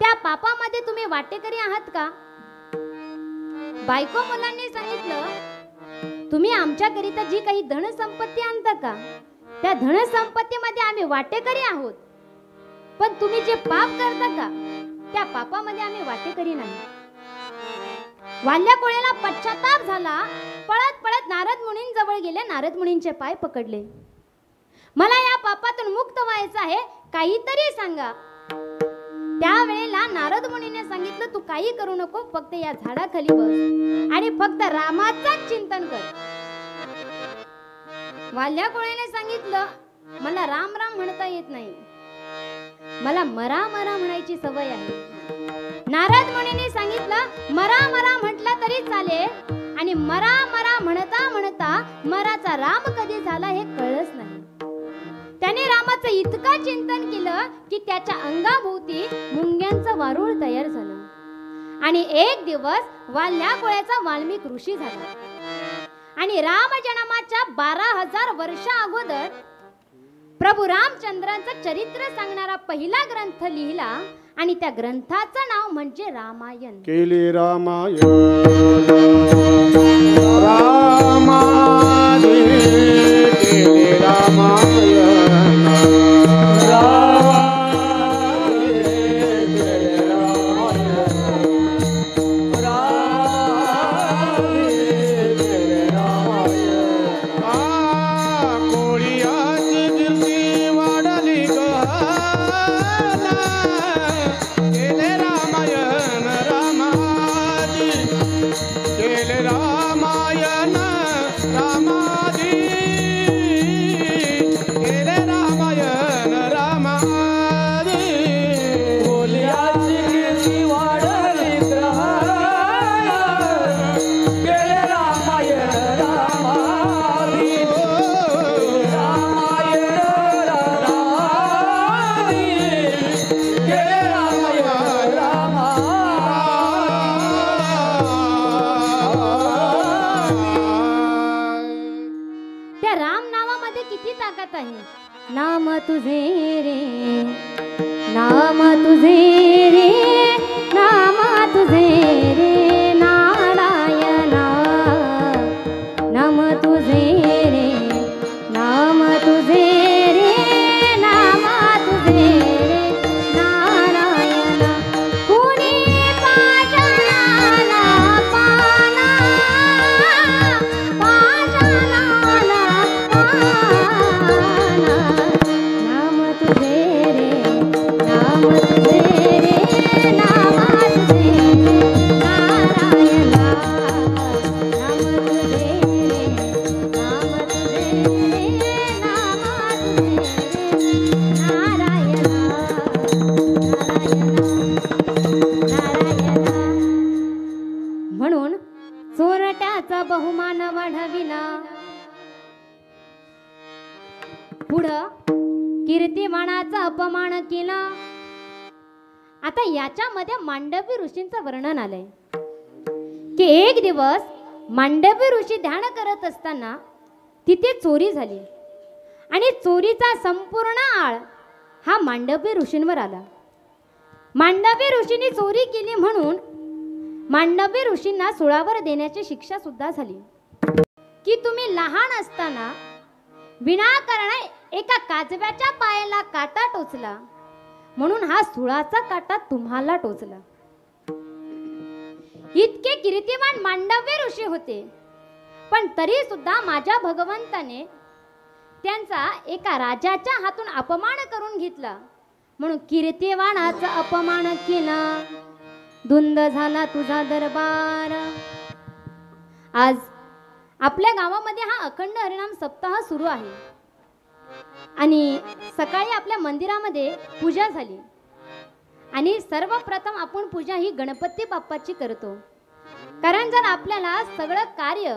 त्या पापामध्ये तुम्ही वाटेकरी आहात का? बायको मुलांनी सांगितलं तुम्ही आमच्याकरिता जी काही धनसंपत्ती आणता का त्या धनसंपत्तीमध्ये आम्ही वाटेकरी आहोत, पण तुम्ही जे पाप करता का त्या पापामध्ये आम्ही वाटेकरी नाही. वाल्या कोळ्याला पश्चाताप झाला. पळत पळत नारद मुनींजवळ गेले. नारद मुनींचे पाय पकडले. मला या पापातून मुक्त व्हायचं आहे, काहीतरी सांगा. त्यावेळेला नारद मुनीने सांगितलं तू काही करू नको, फक्त या झाडाखाली बस आणि फक्त रामाचं चिंतन कर. वाल्या कोळ्याने सांगितलं मला राम राम म्हणता येत नाही, मला मरा मरा म्हणायची सवय आहे. नारद मुनीने सांगितलं मरा मरा म्हटलं तरी चालेल आणि मरा मरा म्हणता म्हणता मराचा राम कधी झाला हे कळलंच नाही. त्याने रामाचं इतकं चिंतन केलं की त्याच्या अंगाभोवती मुंग्यांचं वारूळ तयार झालं आणि एक दिवस वाल्या कोळ्याचा वाल्मिक ऋषी झाला आणि रामजन्माच्या 12,000 वर्ष अगोदर प्रभू रामचंद्रांचं चरित्र सांगणारा पहिला ग्रंथ लिहिला आणि त्या ग्रंथाचं नाव म्हणजे रामायण. केले रामायण रामादे केले रामायण नाम तुझे रे नाम तुझे रे नाम तुझे रे नारायणा नाम तुझे रे नाम तुझे रे म्हणून चोरट्याचा बहुमान वाढविला. पुढं कीर्तिमानाचा अपमान केला. आता याच्यामध्ये मांडवी ऋषींचं वर्णन आलंय की एक दिवस मांडवी ऋषी ध्यान करत असताना तिथे चोरी झाली आणि चोरीचा संपूर्ण आळ हा मांडवी ऋषींवर आला. मांडवी ऋषींनी चोरी केली म्हणून मांडवी ऋषींना सुळावर देण्याची शिक्षा सुद्धा झाली की तुम्ही लहान असताना विनाकारण एका काजव्याच्या पायाला काटा टोचला म्हणून हा सुळाचा काटा तुम्हाला टोचला. इतके कीर्तिमान मांडव्य ऋषी होते पण तरी सुद्धा माझ्या भगवंताने त्यांचा एका राजाच्या हातून अपमान करून घेतला म्हणून कीर्तिवानाचा अपमान केला. धुंद झाला तुझा दरबार. आज आपल्या गावामध्ये हा अखंड हरिनाम सप्ताह सुरू आहे आणि सकाळी आपल्या मंदिरामध्ये पूजा झाली आणि सर्वप्रथम आपण पूजा ही गणपती बाप्पाची करतो. कारण जर आपल्याला सगळं कार्य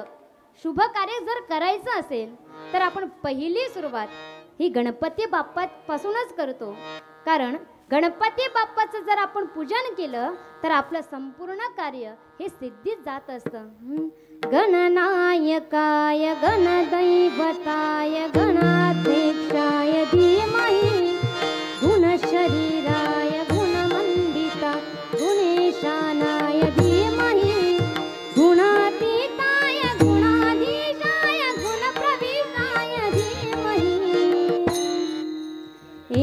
शुभ कार्य जर करायचं असेल तर आपण पहिली सुरुवात ही गणपती बाप्पापासूनच करतो. कारण गणपती बाप्पाचं जर आपण पूजन केलं तर आपलं संपूर्ण कार्य हे सिद्धीत जात असतं. गणनायकाय गणदैवताय गणाध्यक्षाय धीमहि गुणशरीराय गुणमंडिता गुणेशानाय धीमहि गुणातीताय गुणाधीशाय गुणप्रविष्टाय धीमहि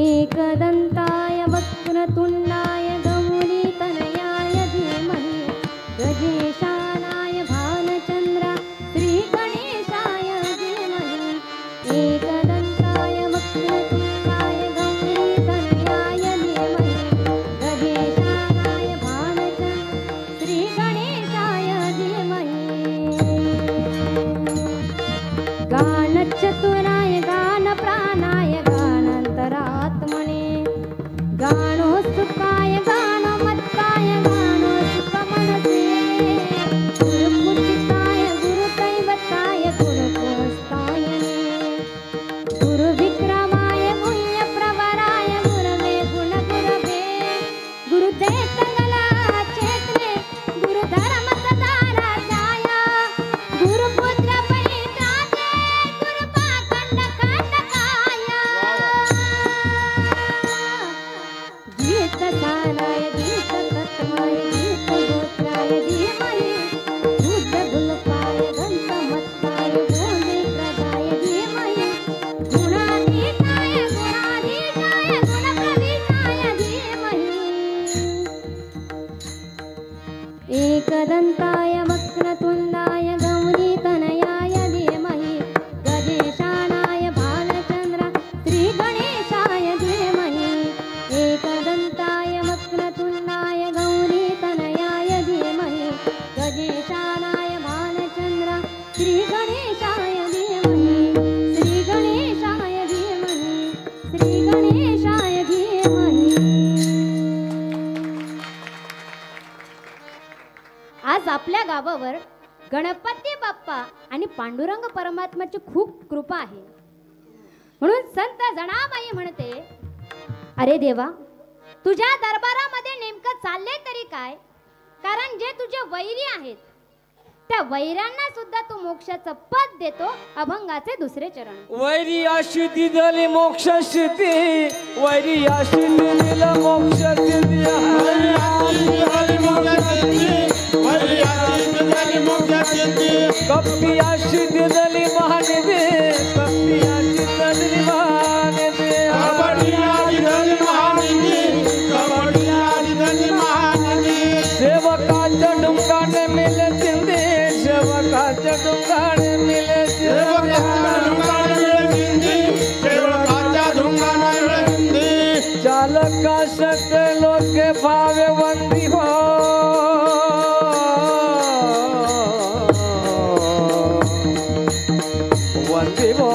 एकदन्ताय वक्रतुण्डाय गौरीतनयाय धीमहि गजेशानाय भालचन्द्र श्रीगणेशाय धीमहि एकदन्ताय वक्रतुण्डाय गौरीतनयाय धीमहि गजेशानाय भालचन्द्र श्रीगणेशाय धीमहि गानचतुराय गानप्राणाय गानान्तरात्मने गानोत्सुकाय गानमत्ताय गानोत्सुकमनसे गुरुपूजिताय गुरुदैवताय गुरुकोस्ताय गुरुविक्रमाय गुह्यप्रवराय गुरवे गुणगुरवे गुरुदेवतंगला चेतने गुरुधर्मसदाराजाय गुरुपुत्र पवित्राते गुरुपाखण्डकाय गीतसाराय गीततत्त्वाय गीतगोत्राय धीमहि बुद्धगुल्पाय गन्तमत्ताय बोधिप्रदाय धीमहि गुणातीताय गुणाधीशाय गुणप्रविष्टाय धीमहि एकदन्ताय वक्रतुण्डाय गौरीतनयाय धीमहि गजेशानाय भालचन्द्र श्रीगणेशाय धीमहि एकदन्ताय वक्रतुण्डाय गौरीतनयाय धीमहि गजेशानाय भालचन्द्र श्रीगणेशाय धीमहि श्रीगणेशाय धीमहि श्रीगणेशाय धीमहि. आज आपल्या गावावर गणपती बाप्पा आणि पांडुरंग परमात्म्याची खूप कृपा आहे म्हणून संत जनाबाई म्हणते अरे देवा तुझ्या दरबारामध्ये नेमकं चालले तरी काय. कारण जे तुझे वैरी आहेत त्या वैऱ्यांना सुद्धा तू मोक्षाचं पद देतो. अभंगाचे दुसरे चरण. वैरी अशी दिली मोक्ष सिद्धी वैरी अशी दिली मोक्ष सिद्धी कप्पी अशी दिली महानिधी कप्पी अशी दिली महानिधी सेवकाच्या डुंगाने मिले चिंदी सेवकाच्या डुंगाने मिले चालका सकल लोके भावे वंदी हो वंदी हो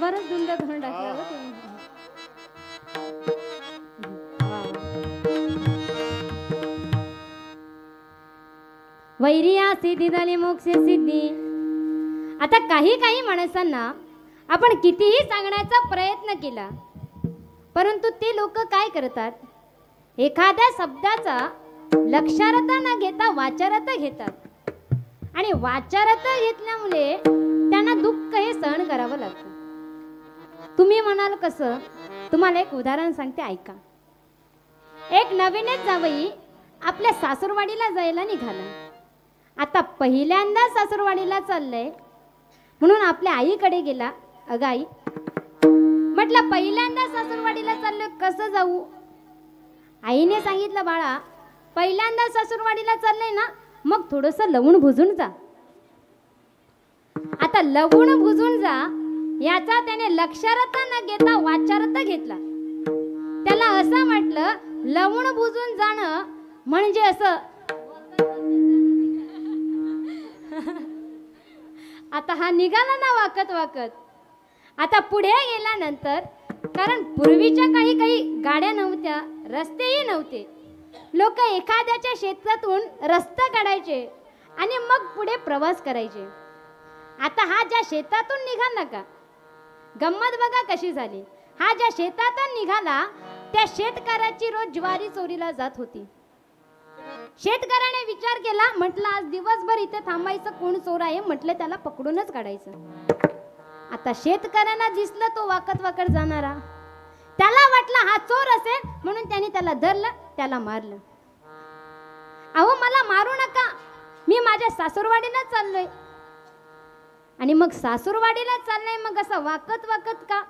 कारभारच धुंद करून टाकला हो तुम्ही. वा. वैरिया सिद्धी झाली मोक्ष सिद्धी. आता काही काही माणसांना आपण कितीही सांगण्याचा प्रयत्न केला, परंतु ते लोक काय करतात, एखाद्या शब्दाचा लक्षार्थ न घेता वाचारार्थ घेतात आणि वाचारार्थ घेतल्यामुळे त्यांना दुःख हे सहन करावं लागतं. तुम्ही म्हणाल कसं, तुम्हाला एक उदाहरण सांगते ऐका. एक नवीनच जावई आपल्या सासूरवाडीला जायला निघाला. आता पहिल्यांदा सासूरवाडीला चाललंय म्हणून आपल्या आईकडे गेला. अगं आई, म्हटलं पहिल्यांदा सासूरवाडीला चाललोय, कसं जाऊ? आईने सांगितलं, बाळा पहिल्यांदा सासूरवाडीला चाललंय ना, मग थोडंसं लवून भुजून जा. आता लवून भुजून जा याचा त्याने लक्षार्थ न घेता वाचार्थ घेतला. त्याला असं म्हटलं, लवून भुजून जाणं म्हणजे असं. आता हा निघाला ना वाकत वाकत. आता पुढे गेल्यानंतर, कारण पूर्वीच्या काळी काही गाड्या नव्हत्या, रस्तेही नव्हते, लोक एखाद्याच्या शेतातून रस्ता काढायचे आणि मग पुढे प्रवास करायचे. आता हा ज्या शेतातून निघाला का, गंमत बघा कशी झाली. हा ज्या शेतातून निघाला त्या शेतकऱ्याची रोज ज्वारी चोरीला जात होती. शेतकऱ्याने विचार केला, म्हटलं आज दिवसभर इथे थांबायचं, कोण चोर आहे, म्हटलं त्याला पकडूनच काढायचं. आता शेतकऱ्यांना दिसलं तो वाकत वाकत जाणारा, त्याला वाटलं हा चोर असेल म्हणून त्याने त्याला धरलं, त्याला मारलं. अहो मला मारू नका, मी माझ्या सासूरवाडीला चाललोय. आणि मग सासूरवाडीला चाललोय, मग असं वाकत वाकत का?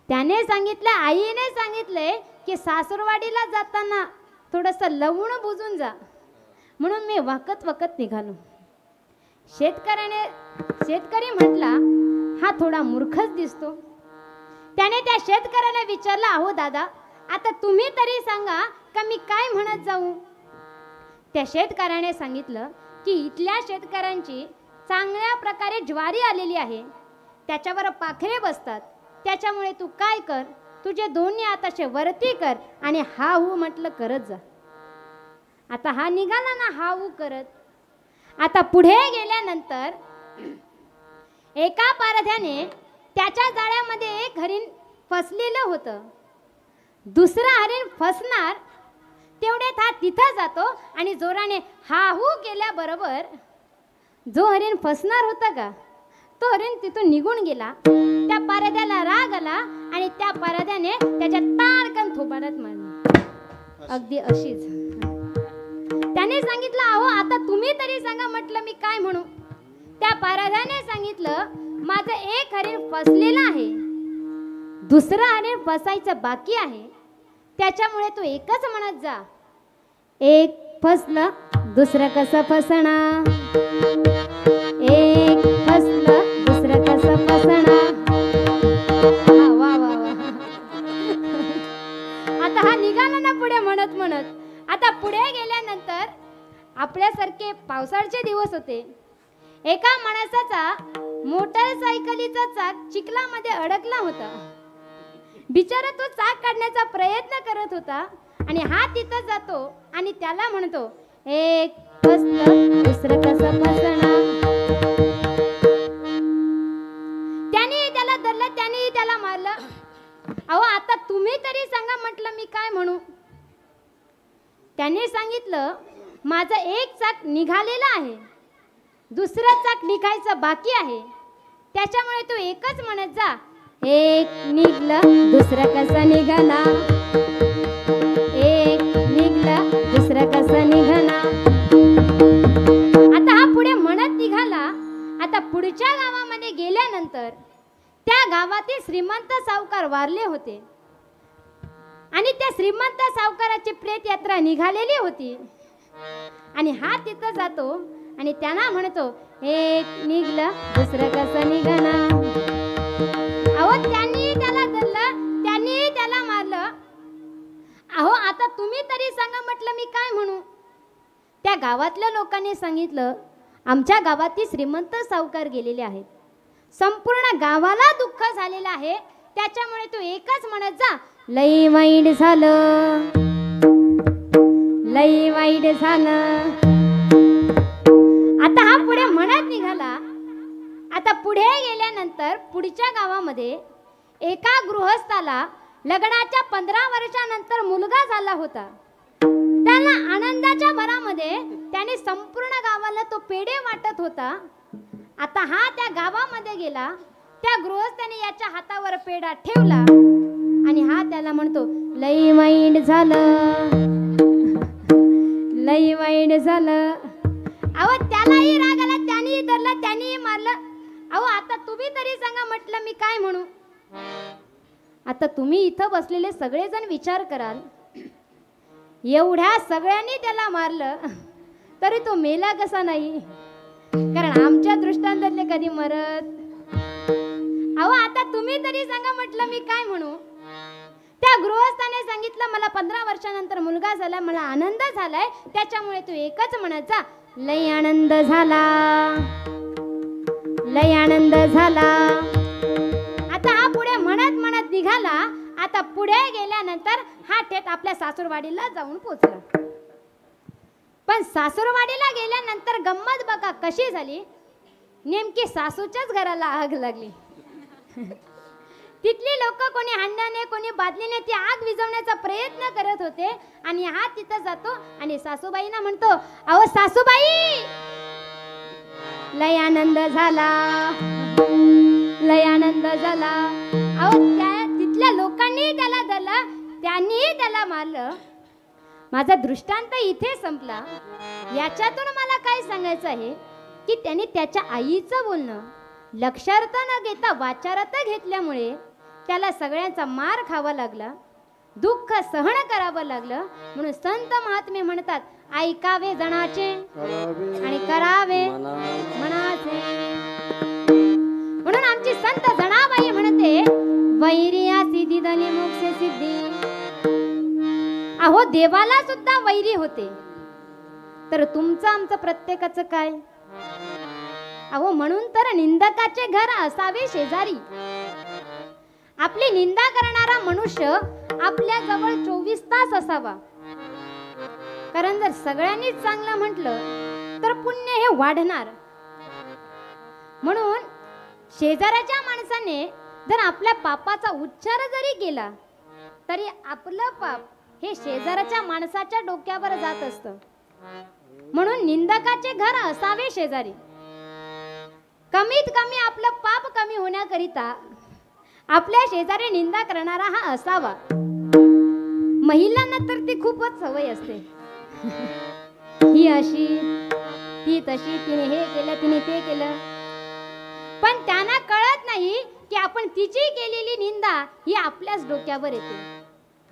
त्याने सांगितलं, आईने सांगितलंय की सासूरवाडीला जाताना थोडंसं लवून बुजून जा, म्हणून मी वाकत वाकत निघालो. शेतकरी म्हटला, हा थोडा मूर्खच दिसतो. त्याने त्या शेतकऱ्याला विचारलं, अहो दादा, आता तुम्ही तरी सांगा का मी काय म्हणत जाऊ? त्या शेतकऱ्याने सांगितलं की इथल्या शेतकऱ्यांची चांगल्या प्रकारे ज्वारी आलेली आहे, त्याच्यावर पाखरे बसतात, त्याच्यामुळे तू काय कर, तुझे दोन्ही हाताचे वरती कर आणि हा हू म्हटलं करत जा. आता हा निघाला ना हा हू करत. आता पुढे गेल्यानंतर एका पारध्याने त्याच्या जाळ्यामध्ये एक हरिण फसलेलं होतं. दुसरं हरिण फसणार तेवढ्यात हा तिथं जातो आणि जोराने हा हू केल्याबरोबर जो हरिण फसणार होता का, तो हरिण तिथून निघून गेला. त्या पारध्याला राग आला आणि त्या पारध्याने त्याच्या ताडकन थोबाडात मारली. अगदी अशीच. त्याने सांगितलं, अहो आता तुम्ही तरी सांगा, म्हटलं मी काय म्हणू? त्या पारध्याने सांगितलं, माझं एक हरिण फसलेलं आहे, दुसरं हरिण फसायचं बाकी आहे, त्याच्यामुळे तू एकच म्हणत जा, एक फसलं दुसरं कसं फसणार, एक फसलं दुसरं कसं फसणार. वा वा वा. आता हा निघाला ना पुढे म्हणत म्हणत. आता पुढे गेल्यानंतर आपल्यासारखे पावसाळ्याचे दिवस होते. एका माणसाचा मोटरसायकलीचा चाक चिखलामध्ये अडकला होता. बिचारा तो चाक काढण्याचा प्रयत्न करत होता आणि हा तिथं जातो आणि त्याला म्हणतो, एक फसलं दुसरं कसं फसणार. त्याने त्याला धरलं, त्याने त्याला मारलं. अहो आता तुम्ही तरी सांगा, म्हटलं मी काय म्हणू? त्याने सांगितलं, माझं एक चाक निघालेलं आहे, दुसरं चाक निघायचं बाकी आहे, त्याच्यामुळे तू एकच म्हणत जा, एक निघलं दुसरं कसं निघाला, एक निघलं दुसरं कसं निघाला. आता हा पुढे म्हणत निघाला. आता पुढच्या गावामध्ये गेल्यानंतर त्या गावातील श्रीमंत सावकार वारले होते आणि त्या श्रीमंत सावकाराची प्रेत यात्रा निघालेली होती आणि हा तिथं जातो आणि त्यांना म्हणतो, एक निघलं दुसरं कसं निघाला. अहो त्यांनी त्याला धरलं, त्यांनी त्याला मारलं. अहो आता तुम्ही तरी सांगा, म्हटलं मी काय म्हणू? त्या गावातल्या लोकांनी सांगितलं, आमच्या गावातील श्रीमंत सावकार गेलेले आहेत, संपूर्ण गावाला दुःख झालेलं आहे, त्याच्यामुळे तू एकच म्हणत जा, लई वाईट झालं, लई वाईट झालं. आता हा पुढे म्हणत निघाला. आता पुढे गेल्यानंतर पुढच्या गावामध्ये एका गृहस्थाला लग्नाच्या 15 वर्षानंतर मुलगा झाला होता. त्याला आनंदाच्या भरामध्ये त्याने संपूर्ण गावाला तो पेढे वाटत होता. आता हा त्या गावामध्ये गेला, त्या गृहस्थाने याच्या हातावर पेढा ठेवला आणि हा त्याला म्हणतो, लई वाईट झालं, लई वाईट झालं. अहो त्यालाही राग आला, त्यानेही धरला, त्यानेही मारलं. अहो आता तुम्ही तरी सांगा, म्हटलं मी काय म्हणू. आता तुम्ही इथं बसलेले सगळेजण विचार कराल, एवढ्या सगळ्यांनी त्याला मारलं तरी तो मेला कसा नाही? कारण आमच्या दृष्टांतातले कधी मरत. अहो आता तुम्ही तरी सांगा, म्हटलं मी काय म्हणू. त्या गृहस्थाने सांगितलं, मला 15 वर्षानंतर मुलगा झाला, मला आनंद झालाय, त्याच्यामुळे तू एकच म्हणत जा, लई आनंद झाला, लई आनंद झाला. आता हा पुढे म्हणत म्हणत निघाला. आता पुढे गेल्यानंतर हा थेट आपल्या सासूरवाडीला जाऊन पोचला. पण सासूरवाडीला गेल्यानंतर गंमत बघा कशी झाली. नेमकी सासूच्याच घराला आग लागली. तिथली लोक कोणी हांड्याने कोणी बादलीने ती आग विझवण्याचा प्रयत्न करत होते. आणि हा तिथं जातो आणि सासूबाईंना म्हणतो, अहो सासूबाई, लय आनंद झाला, लय आनंद झाला. अहो त्या तिथल्या लोकांनी त्याला धरलं, त्यांनी त्याला मारलं. माझा दृष्टांत इथे संपला. याच्यातून मला काय सांगायचं आहे की त्याने त्याच्या आईचं बोलणं लक्षार्थ न घेता वाचारार्थ घेतल्यामुळे त्याला सगळ्यांचा मार खावा लागला, दुःख सहन करावं लागलं. म्हणून संत महात्मे म्हणतात, ऐकावे जणाचे आणि करावे मनाचे. म्हणून आमची संत जनाबाई म्हणते, वैरिया सिद्धी धनी मोक्ष सिद्धी. अहो देवाला सुद्धा वैरी होते, तर तुमचं आमचं प्रत्येकाचं काय? अहो म्हणून तर निंदकाचे घर असावे शेजारी. आपली निंदा करणारा मनुष्य आपल्या जवळ 24 तास असावा. कारण जर सगळ्यांनीच चांगलं म्हटलं तर पुण्य हे वाढणार. म्हणून शेजाऱ्याच्या माणसाने जर आपल्या पापाचा उच्चार जरी केला तरी आपलं पाप हे शेजाऱ्याच्या माणसाच्या डोक्यावर जात असतं. म्हणून निंदकाचे घर असावे शेजारी. कमीत कमी आपलं पाप कमी होण्याकरिता आपल्या शेजारी निंदा करणारा हा असावा. महिलांना तर ती खूपच सवय असते, ही अशी ती तशी, तिने हे केलं तिने ते केलं. पण त्यांना कळत नाही की आपण तिची केलेली निंदा ही आपल्याच डोक्यावर येते.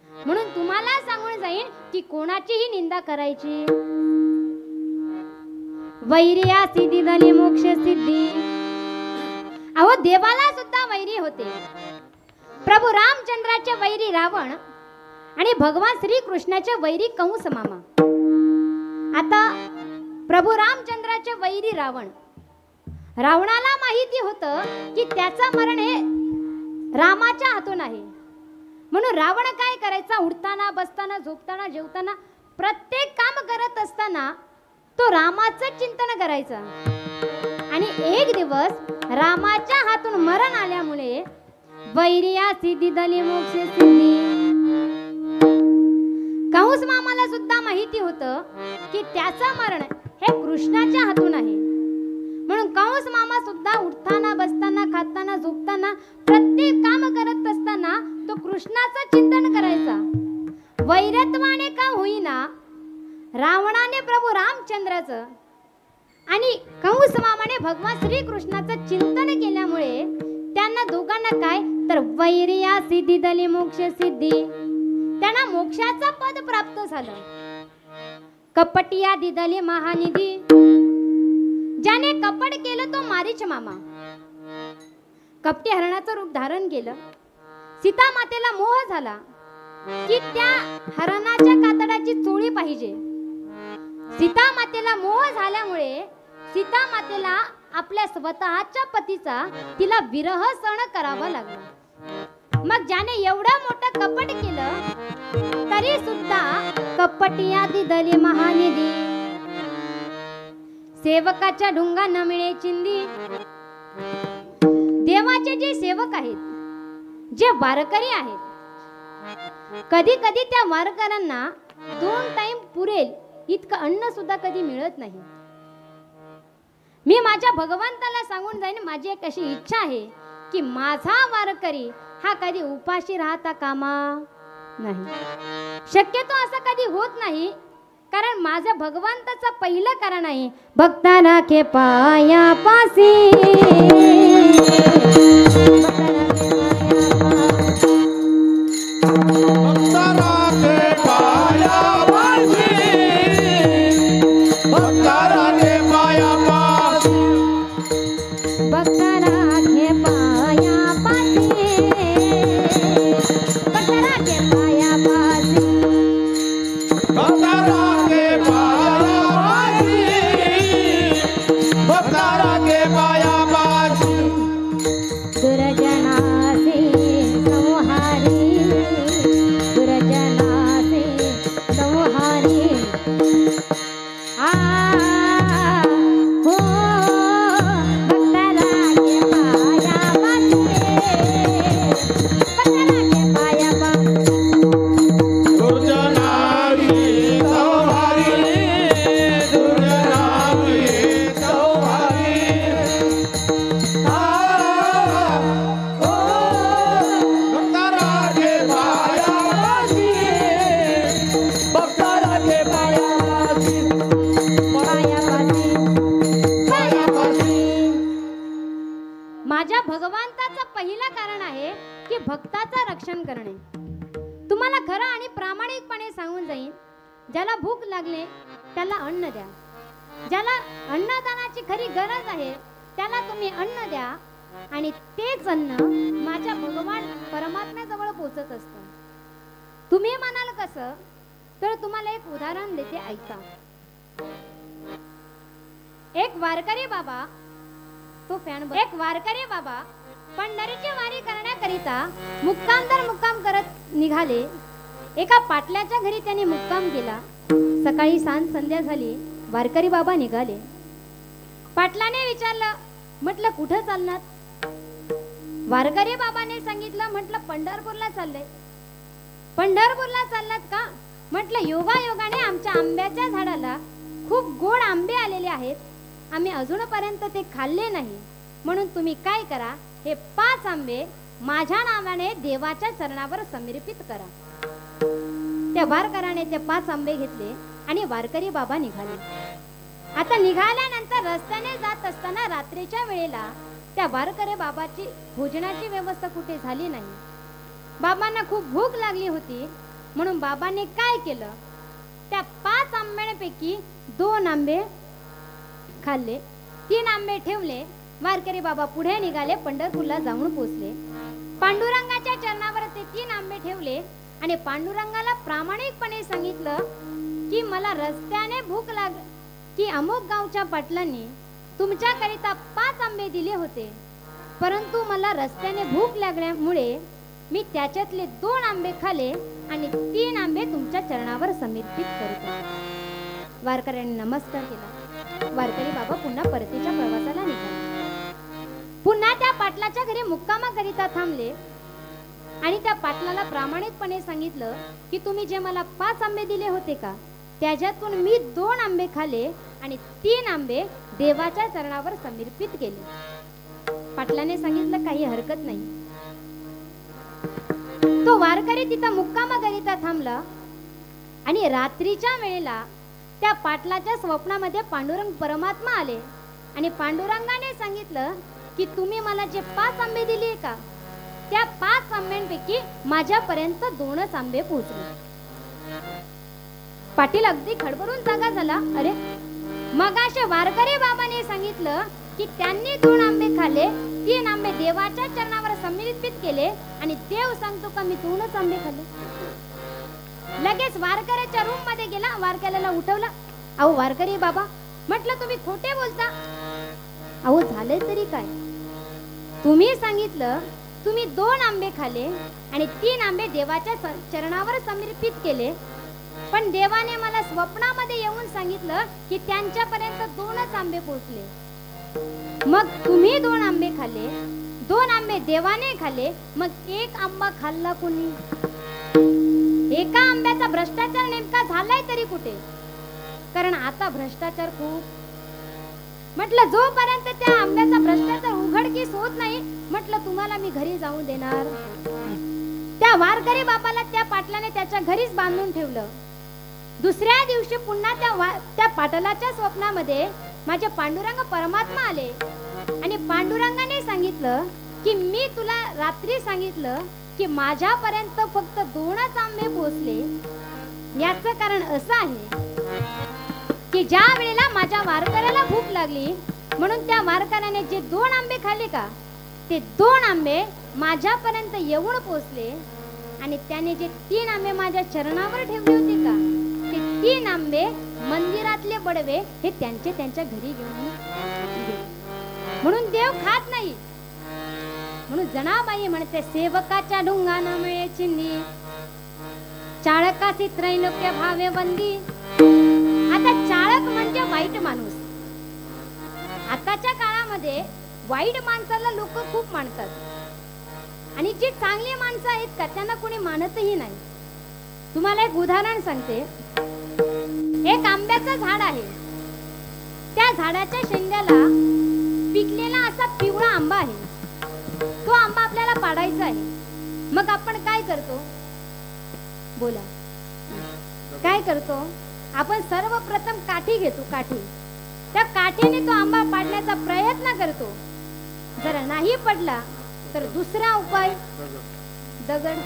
म्हणून तुम्हाला सांगून जाईन की कोणाचीही निंदा करायची. वैरिया सिद्धी धनी मोक्ष सिद्धी. अहो देवाला सुद्धा वैरी होते. प्रभू रामचंद्राचे वैरी रावण आणि भगवान श्री कृष्णाचे वैरी कंस मामा. आता प्रभू रामचंद्राचे वैरी रावण. रावणाला माहिती होतं की त्याचं मरण हे रामाच्या हातून आहे. म्हणून रावण काय करायचा, उठताना बसताना झोपताना जेवताना प्रत्येक काम करत असताना तो रामाचं चिंतन करायचा. आणि एक दिवस रामाच्या हातून मरण आल्यामुळे वैरिया सिद्धी धनी मोक्ष सिद्धी. कंस मामाला सुद्धा माहिती होतं की त्याचं मरण हे कृष्णाच्या हातून आहे. म्हणून कंस मामा सुद्धा उठताना बसताना खाताना झोपताना प्रत्येक काम करत असताना तो कृष्णाचं चिंतन करायचा. वैरत्वाने का होईना रावणाने प्रभू रामचंद्राचं आणि कंस मामाने भगवान श्री कृष्णाचं चिंतन केल्यामुळे त्यांना दोघांना काय तर वैरिया सिद्धी धनी मोक्ष सिद्धी. त्यांना मोक्षाचं पद प्राप्त झालं. कपटिया दिदले महानिधी. ज्याने कपट केलं तो मारीच मामा. कपटी हरणाचं रूप धारण केलं. सीता मातेला मोह झाला की त्या हरणाच्या कातडाची चोळी पाहिजे. सीता मातेला मोह झाल्यामुळे सीता मातेला आपल्या स्वतःच्या पतीचा तिला विरह सहन करावा लागला. मग ज्याने एवढं मोठं कपट केलं तरी सुद्धा कपटियादी दली महानिधी, सेवकाच्या ढुंगा न मिळे चिंदी. देवाचे जे सेवक आहेत, जे वारकरी आहेत, कधी कधी त्या वारकऱ्यांना 2 टाइम पुरेल इतकं अन्न सुद्धा कधी मिळत नाही. मी माझ्या भगवंताला सांगून जाईन, माझी एक अशी इच्छा आहे की माझा वारकरी हा कधी उपाशी राहता कामा नाही. शक्यतो असं कधी होत नाही, कारण माझ्या भगवंताचं पहिलं कारण आहे भक्ता राखे पाया पासी. माझ्या भगवंताचं पहिलं कारण आहे की भक्ताचं रक्षण करणे. तुम्हाला खरं आणि प्रामाणिकपणे सांगून जाईन, ज्याला भूक लागले त्याला अन्न द्या. ज्याला अन्नदानाची खरी गरज आहे त्याला तुम्ही अन्न द्या, आणि तेच अन्न माझ्या भगवान परमात्म्याजवळ पोचत असतं. तुम्ही म्हणाल कसं, तर तुम्हाला एक उदाहरण देते, ऐका. एक वारकरी बाबा पंढरीची वारी करण्याकरिता मुक्काम करत निघाले. एका पाटल्याच्या घरी त्यांनी मुक्काम केला. सकाळी सांज संध्या झाली, वारकरी बाबा निघाले. पाटलाने विचारलं, म्हटलं कुठं चालणार? वारकरी बाबाने सांगितलं, म्हटलं पंढरपूरला चाललंय. पंढरपूरला चाललात का? म्हटलं योगायोगाने आमच्या आंब्याच्या झाडाला खूप गोड आंबे आलेले आहेत, आम्ही अजूनपर्यंत ते खाल्ले नाही, म्हणून तुम्ही काय करा, हे 5 आंबे माझ्या नावाने देवाच्या चरणावर समर्पित करा. त्या वारकऱ्याने ते 5 आंबे घेतले आणि वारकरी बाबा निघाले. आता निघाल्यानंतर रस्त्याने जात असताना रात्रीच्या वेळेला त्या वारकरी बाबाची भोजनाची व्यवस्था कुठे झाली नाही. बाबांना खूप भूक लागली होती, म्हणून बाबांनी काय केलं, त्या 5 आंब्यांपैकी 2 आंबे खाल्ले, 3 आंबे ठेवले. वारकरी बाबा पुढे निघाले, पंढरपूरला जाऊन पोहोचले. पांडुरंगाच्या चरणावर ते 3 आंबे ठेवले आणि पांडुरंगाला प्रामाणिकपणे सांगितलं की मला रस्त्याने भूक की अमुक गावच्या पाटलांनी तुमच्याकरिता 5 आंबे दिले होते, परंतु मला रस्त्याने भूक लागल्यामुळे मी त्याच्यातले 2 आंबे खाल्ले आणि 3 आंबे तुमच्या चरणावर समर्पित करतो. वारकऱ्यांनी नमस्कार केला. वारकरी बाबा पुन्हा परतीच्या प्रवासाला निघाले. पुन्हा त्या पाटलाच्या घरी मुक्कामाकरिता थांबले आणि त्या पाटलाला प्रामाणिकपणे सांगितलं की तुम्ही जे मला 5 आंबे दिले होते का, त्याच्यातून मी 2 आंबे खाल्ले आणि 3 आंबे देवाच्या चरणावर समर्पित केले. पाटलाने सांगितलं काही हरकत नाही. तो वारकरी तिथं मुक्कामाकरिता थांबला आणि रात्रीच्या वेळेला त्या पाटलाच्या स्वप्नामध्ये पांडुरंग परमात्मा आले आणि पांडुरंगाने सांगितलं की तुम्ही मला जे 5 आंबे दिले का, त्या 5 आंब्यांपैकी माझ्यापर्यंत 2च आंबे पोहोचले. पाटील अगदी खडबडून जागा झाला. अरे, मगाशी वारकरी बाबाने सांगितलं की त्यांनी 2 आंबे खाल्ले, 3 आंबे देवाच्या चरणावर समर्पित केले आणि देव सांगतो का मी 2च आंबे खाल्ले. लगेच वारकऱ्याच्या रूम मध्ये गेला, वारकऱ्याला उठवला. अहो वारकरी बाबा, म्हटलं तुम्ही खोटे बोलता. अहो झालं तरी काय, तुम्ही सांगितलं तुम्ही 2 आंबे खाल्ले आणि 3 आंबे देवाच्या चरणावर समर्पित केले, पण देवाने मला स्वप्नामध्ये येऊन सांगितलं की त्यांच्यापर्यंत 2च आंबे पोहोचले. मग तुम्ही 2 आंबे खाल्ले, 2 आंबे देवाने खाल्ले, मग 1 आंबा खाल्ला कोणी? एका आंब्याचा भ्रष्टाचार नेमका झालाय तरी कुठे? कारण आता भ्रष्टाचार खूप. म्हटलं जोपर्यंत त्या आंब्याचा भ्रष्टाचार उघडकीस होत नाही, म्हटलं तुम्हाला मी घरी जाऊन देणार. त्या वारकरी बापाला त्या पाटलाने त्याच्या घरीच बांधून ठेवलं. दुसऱ्या दिवशी पुन्हा त्या पाटलाच्या स्वप्नामध्ये माझे पांडुरंग परमात्मा आले आणि पांडुरंगाने सांगितलं की मी तुला रात्री सांगितलं की माझ्यापर्यंत फक्त 2च आंबे पोहोचले. याचं कारण असं आहे की ज्या वेळेला माझ्या वारकऱ्याला भूक लागली म्हणून त्या वारकऱ्याने जे 2 आंबे खाल्ले का, ते 2 आंबे माझ्यापर्यंत येऊन पोहोचले आणि त्याने जे 3 आंबे माझ्या चरणावर ठेवले होते का, ते 3 आंबे मंदिरातले बडवे हे त्यांच्या घरी घेऊन गेले. म्हणून देव खात नाही. म्हणून जनाबाई म्हणते सेवकाच्या ढुंगाना मिळे चिंदी, चाळकासी त्रैलोक्य भावे बंदी. आता चाळक म्हणजे वाईट माणूस. आताच्या काळामध्ये वाईट माणसाला लोक खूप मानतात आणि जी चांगली माणसं आहेत का त्यांना कोणी मानतही नाही. तुम्हाला एक उदाहरण सांगते. एक आंब्याचं झाड आहे. त्या झाडाच्या शेंड्याला पिकलेला असा पिवळा आंबा आहे. तो आंबा आपल्याला पाडायचा आहे. मग आपण काय करतो? बोला, काय करतो? आपण सर्वप्रथम काठी घेतो. काठी, त्या काठीने तो आंबा पाडण्याचा प्रयत्न करतो. जर नाही पडला तर दुसरा उपाय दगड.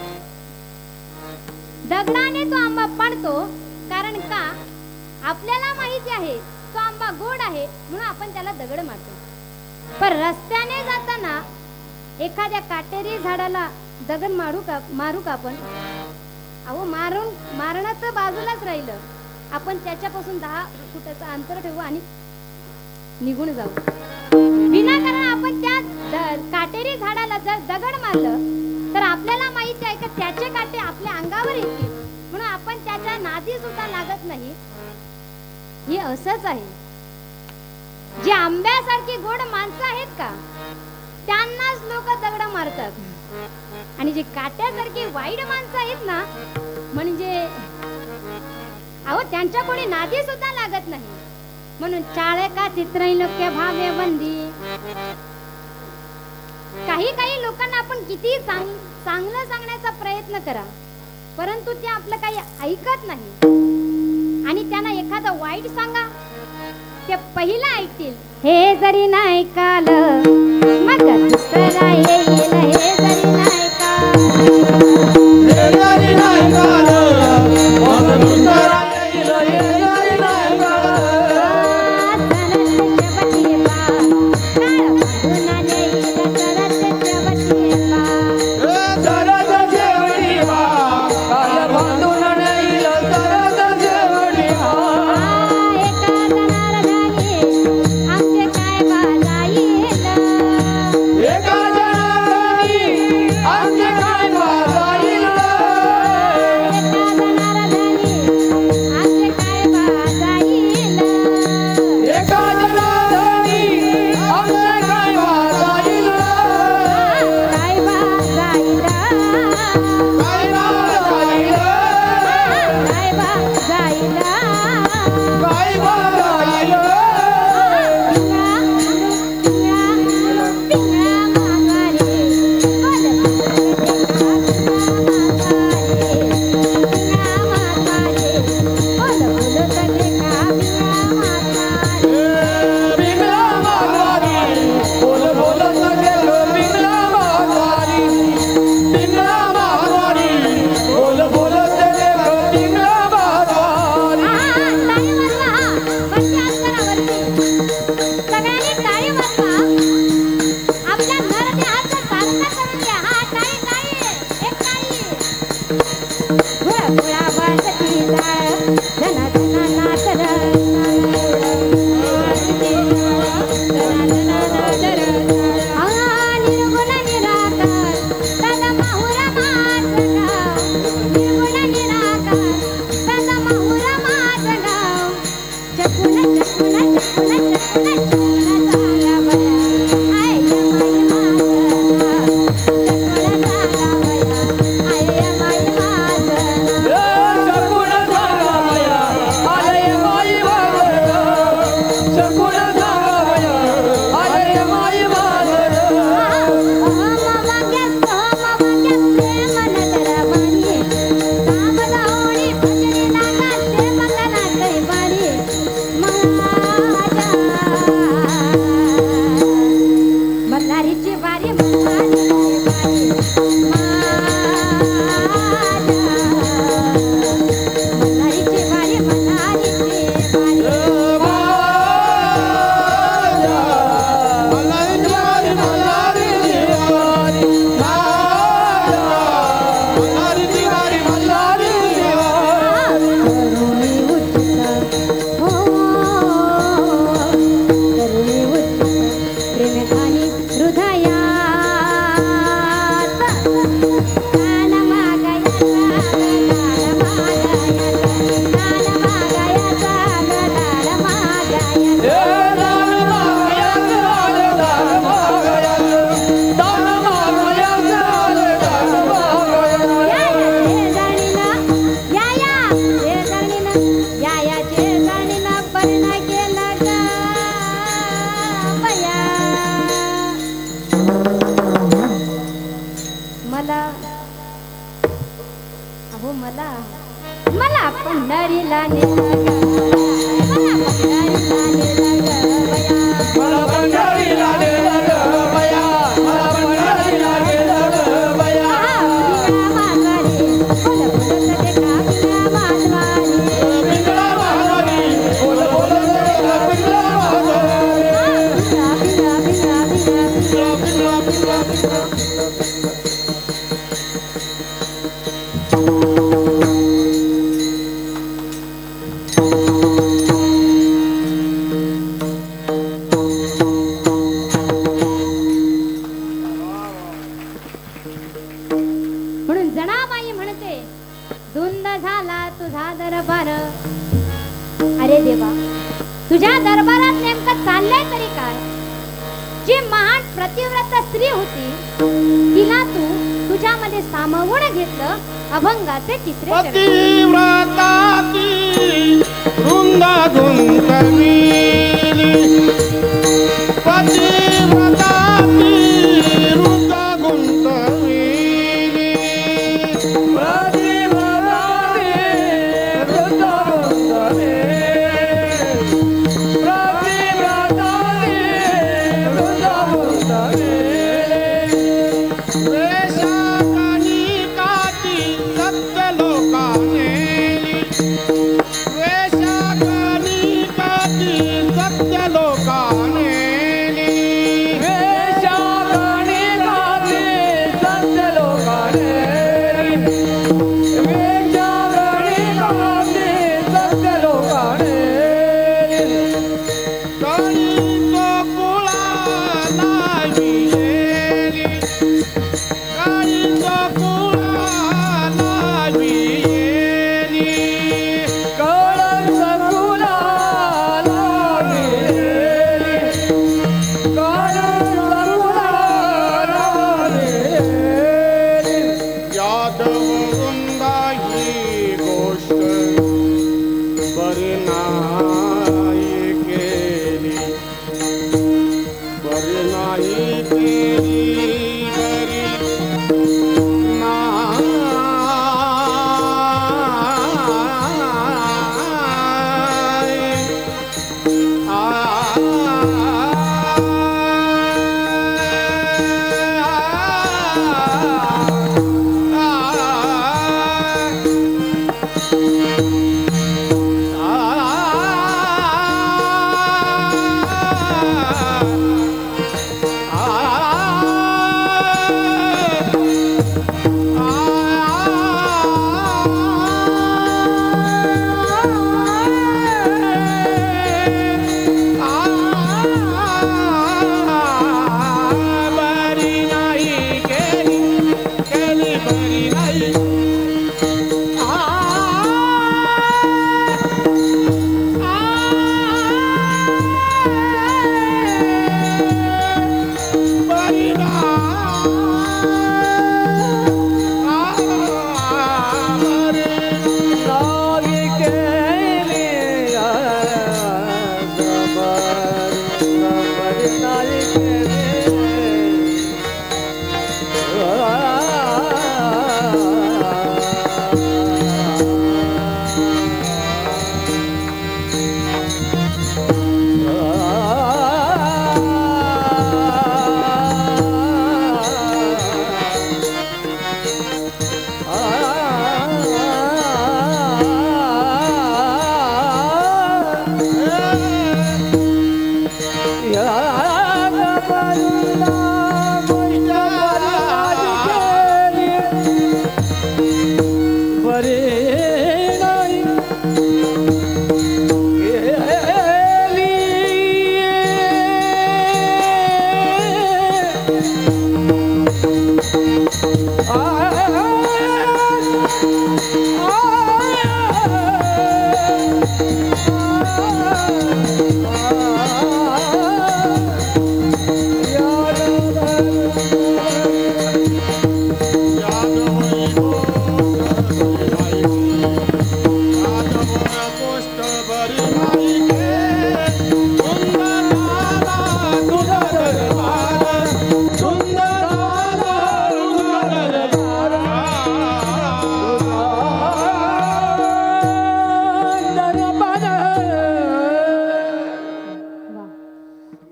दगडाने तो आंबा पाडतो. कारण का? आपल्याला माहिती आहे तो आंबा गोड आहे म्हणून आपण त्याला दगड मारतो. पण रस्त्याने जाताना एखाद्या काटेरी झाडाला दगड मारू का आपण? अहो मारणं तर बाजूलाच राहिलं. आपण त्याच्यापासून 10 फुटाचं अंतर ठेवू आणि निघून जाऊ. विनाकारण आपण त्या काटेरी झाडाला जर दगड मारलं तर आपल्याला माहिती आहे की त्याचे काटे आपल्या अंगावर येतील म्हणून आपण त्याच्या नादी सुद्धा लागत नाही. हे असंच आहे. जे आंब्यासारखी गोड माणसं आहेत का त्यांनाच लोक दगड मारतात आणि जे काट्यासारखी वाईट माणसं आहेत ना, म्हणजे अहो त्यांच्या कोणी नादी सुद्धा लागत नाही. म्हणून चाळका चित्रैलोक्य भावे बंदी. काही लोकांना आपण किती चांगलं सांगण्याचा प्रयत्न करा, परंतु ते आपलं काही ऐकत नाही आणि त्यांना एखादं वाईट सांगा ते पहिलं ऐकतील. हे जरी नाही काल मग दुसरा येईल. हे जरी नाही काल, हे जरी नाही काल मग दुसरा येईल. हे जरी नाही काल, सरत शेवटी बा, काल बांधून नेईल. सरत शेवटी बा, एका जनावर झाले आमचे काय बाजाईल. प्रेमधानी हृदयात दान मागायचा मला पंढरीला नेला ग मला पंढरीला नेला ग बया मला पंढरीला नेला ग बया माघारी बोल बोल ते काबिला माधवारी पिंगळा माधवारी बोल बोल ते काबिला म्हणून जनाबाई म्हणते धुंद झाला तुझा दरबार. अरे देवा, तुझ्या दरबारात नेमकं चाललंय तरी काय? जी महान प्रतिव्रत स्त्री होती तिला तू तुझ्यामध्ये सामावून घेतलं, अभंगाचे चित्र पतिव्रताची वृंदा गुंतविली, पतिव्रताची वृंदा गुंतविली, पतिव्रताची वृंदा गुंतविली, वेशाकानी काती सत्य लोकानेली, वेशाकानी काती सत्य लोकानेली, वेशाकानी काती सत्य लोकानेली, वेशाकानी काती सत्य लोकानेली, कानी तो कुळाला विजेली, कानी तो कुळाला विजेली, काळाचा कुळाला विजेली, काळाचा कुळाला विजेली. यादव वृंदा ही गोष्ट बरी नाही केली, बरी नाही केली, बरी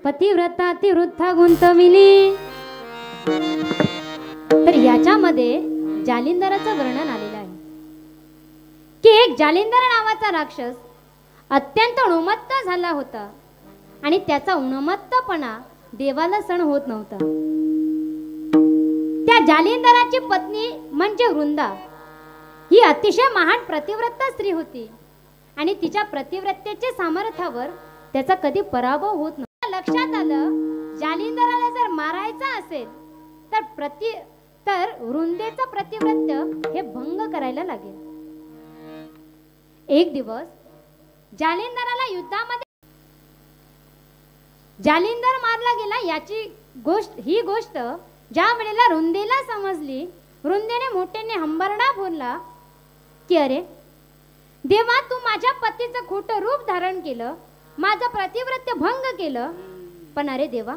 पतिव्रता तिवृत्ता गुंतविली. तर याच्यामध्ये जालिंदराचं वर्णन आलेलं आहे की एक जालिंदर नावाचा राक्षस अत्यंत उन्मत्त झाला होता आणि त्याचा उन्मत्तपणा देवाला सहन होत नव्हता. त्या जालिंदराची पत्नी म्हणजे वृंदा ही अतिशय महान प्रतिव्रता स्त्री होती आणि तिच्या प्रतिव्रतेच्या सामर्थ्यावर त्याचा कधी पराभव होत नव्हता. लक्षात आलं जालिंदराला जर मारायचं असेल तर वृंदेचं प्रतिव्रत्य हे भंग करायला लागेल. एक दिवस जालिंदराला युद्धामध्ये जालिंदर मारला गेला ही गोष्ट ज्या वेळेला वृंदेला समजली, वृंदेने मोठ्याने हंबरडा फोडला की अरे देवा, तू माझ्या पतीचं खोटं रूप धारण केलं, माझं प्रतिव्रत्य भंग केलं, पण अरे देवा,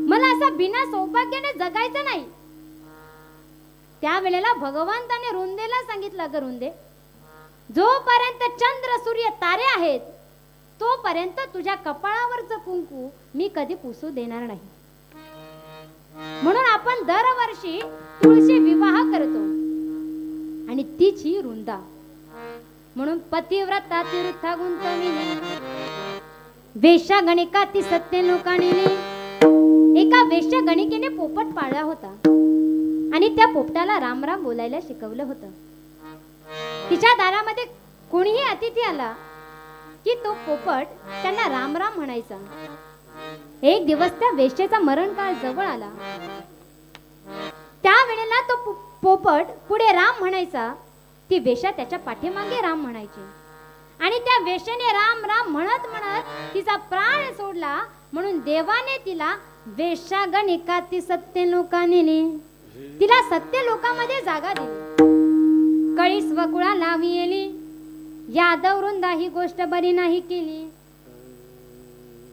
मला असं बिना सौभाग्याने जगायचं नाही. त्या वेळेला भगवंताने वृंदेला सांगितलं, ग वृंदे, जोपर्यंत चंद्र सूर्य तारे आहेत तोपर्यंत तुझ्या कपाळावरचं कुंकू मी कधी पुसू देणार नाही. म्हणून आपण दरवर्षी तुळशी विवाह करतो आणि तीच वृंदा. म्हणून पतिव्रता तिवृत्ता गुंतविली, वेश्या गणिका ती सत्य लोकांनी. एका वेश्या गणिकेने पोपट पाळला होता आणि त्या पोपटाला राम राम बोलायला शिकवलं होतं. तिच्या दारामध्ये कोणीही अतिथी आला की तो पोपट त्यांना राम राम म्हणायचा. एक दिवस त्या वेश्येचा मरण काळ जवळ आला. त्या वेळेला तो पोपट पुढे राम म्हणायचा, ती वेश्या त्याच्या पाठीमागे राम म्हणायची आणि त्या वेश्येने राम राम म्हणत म्हणत तिचा प्राण सोडला. म्हणून देवाने तिला वेश्या गणिका ती सत्य लोकांनी, तिला सत्य लोकांमध्ये जागा दिली. कळी स्वकुळा लावी येली, यादव वृंदा ही गोष्ट बरी नाही केली.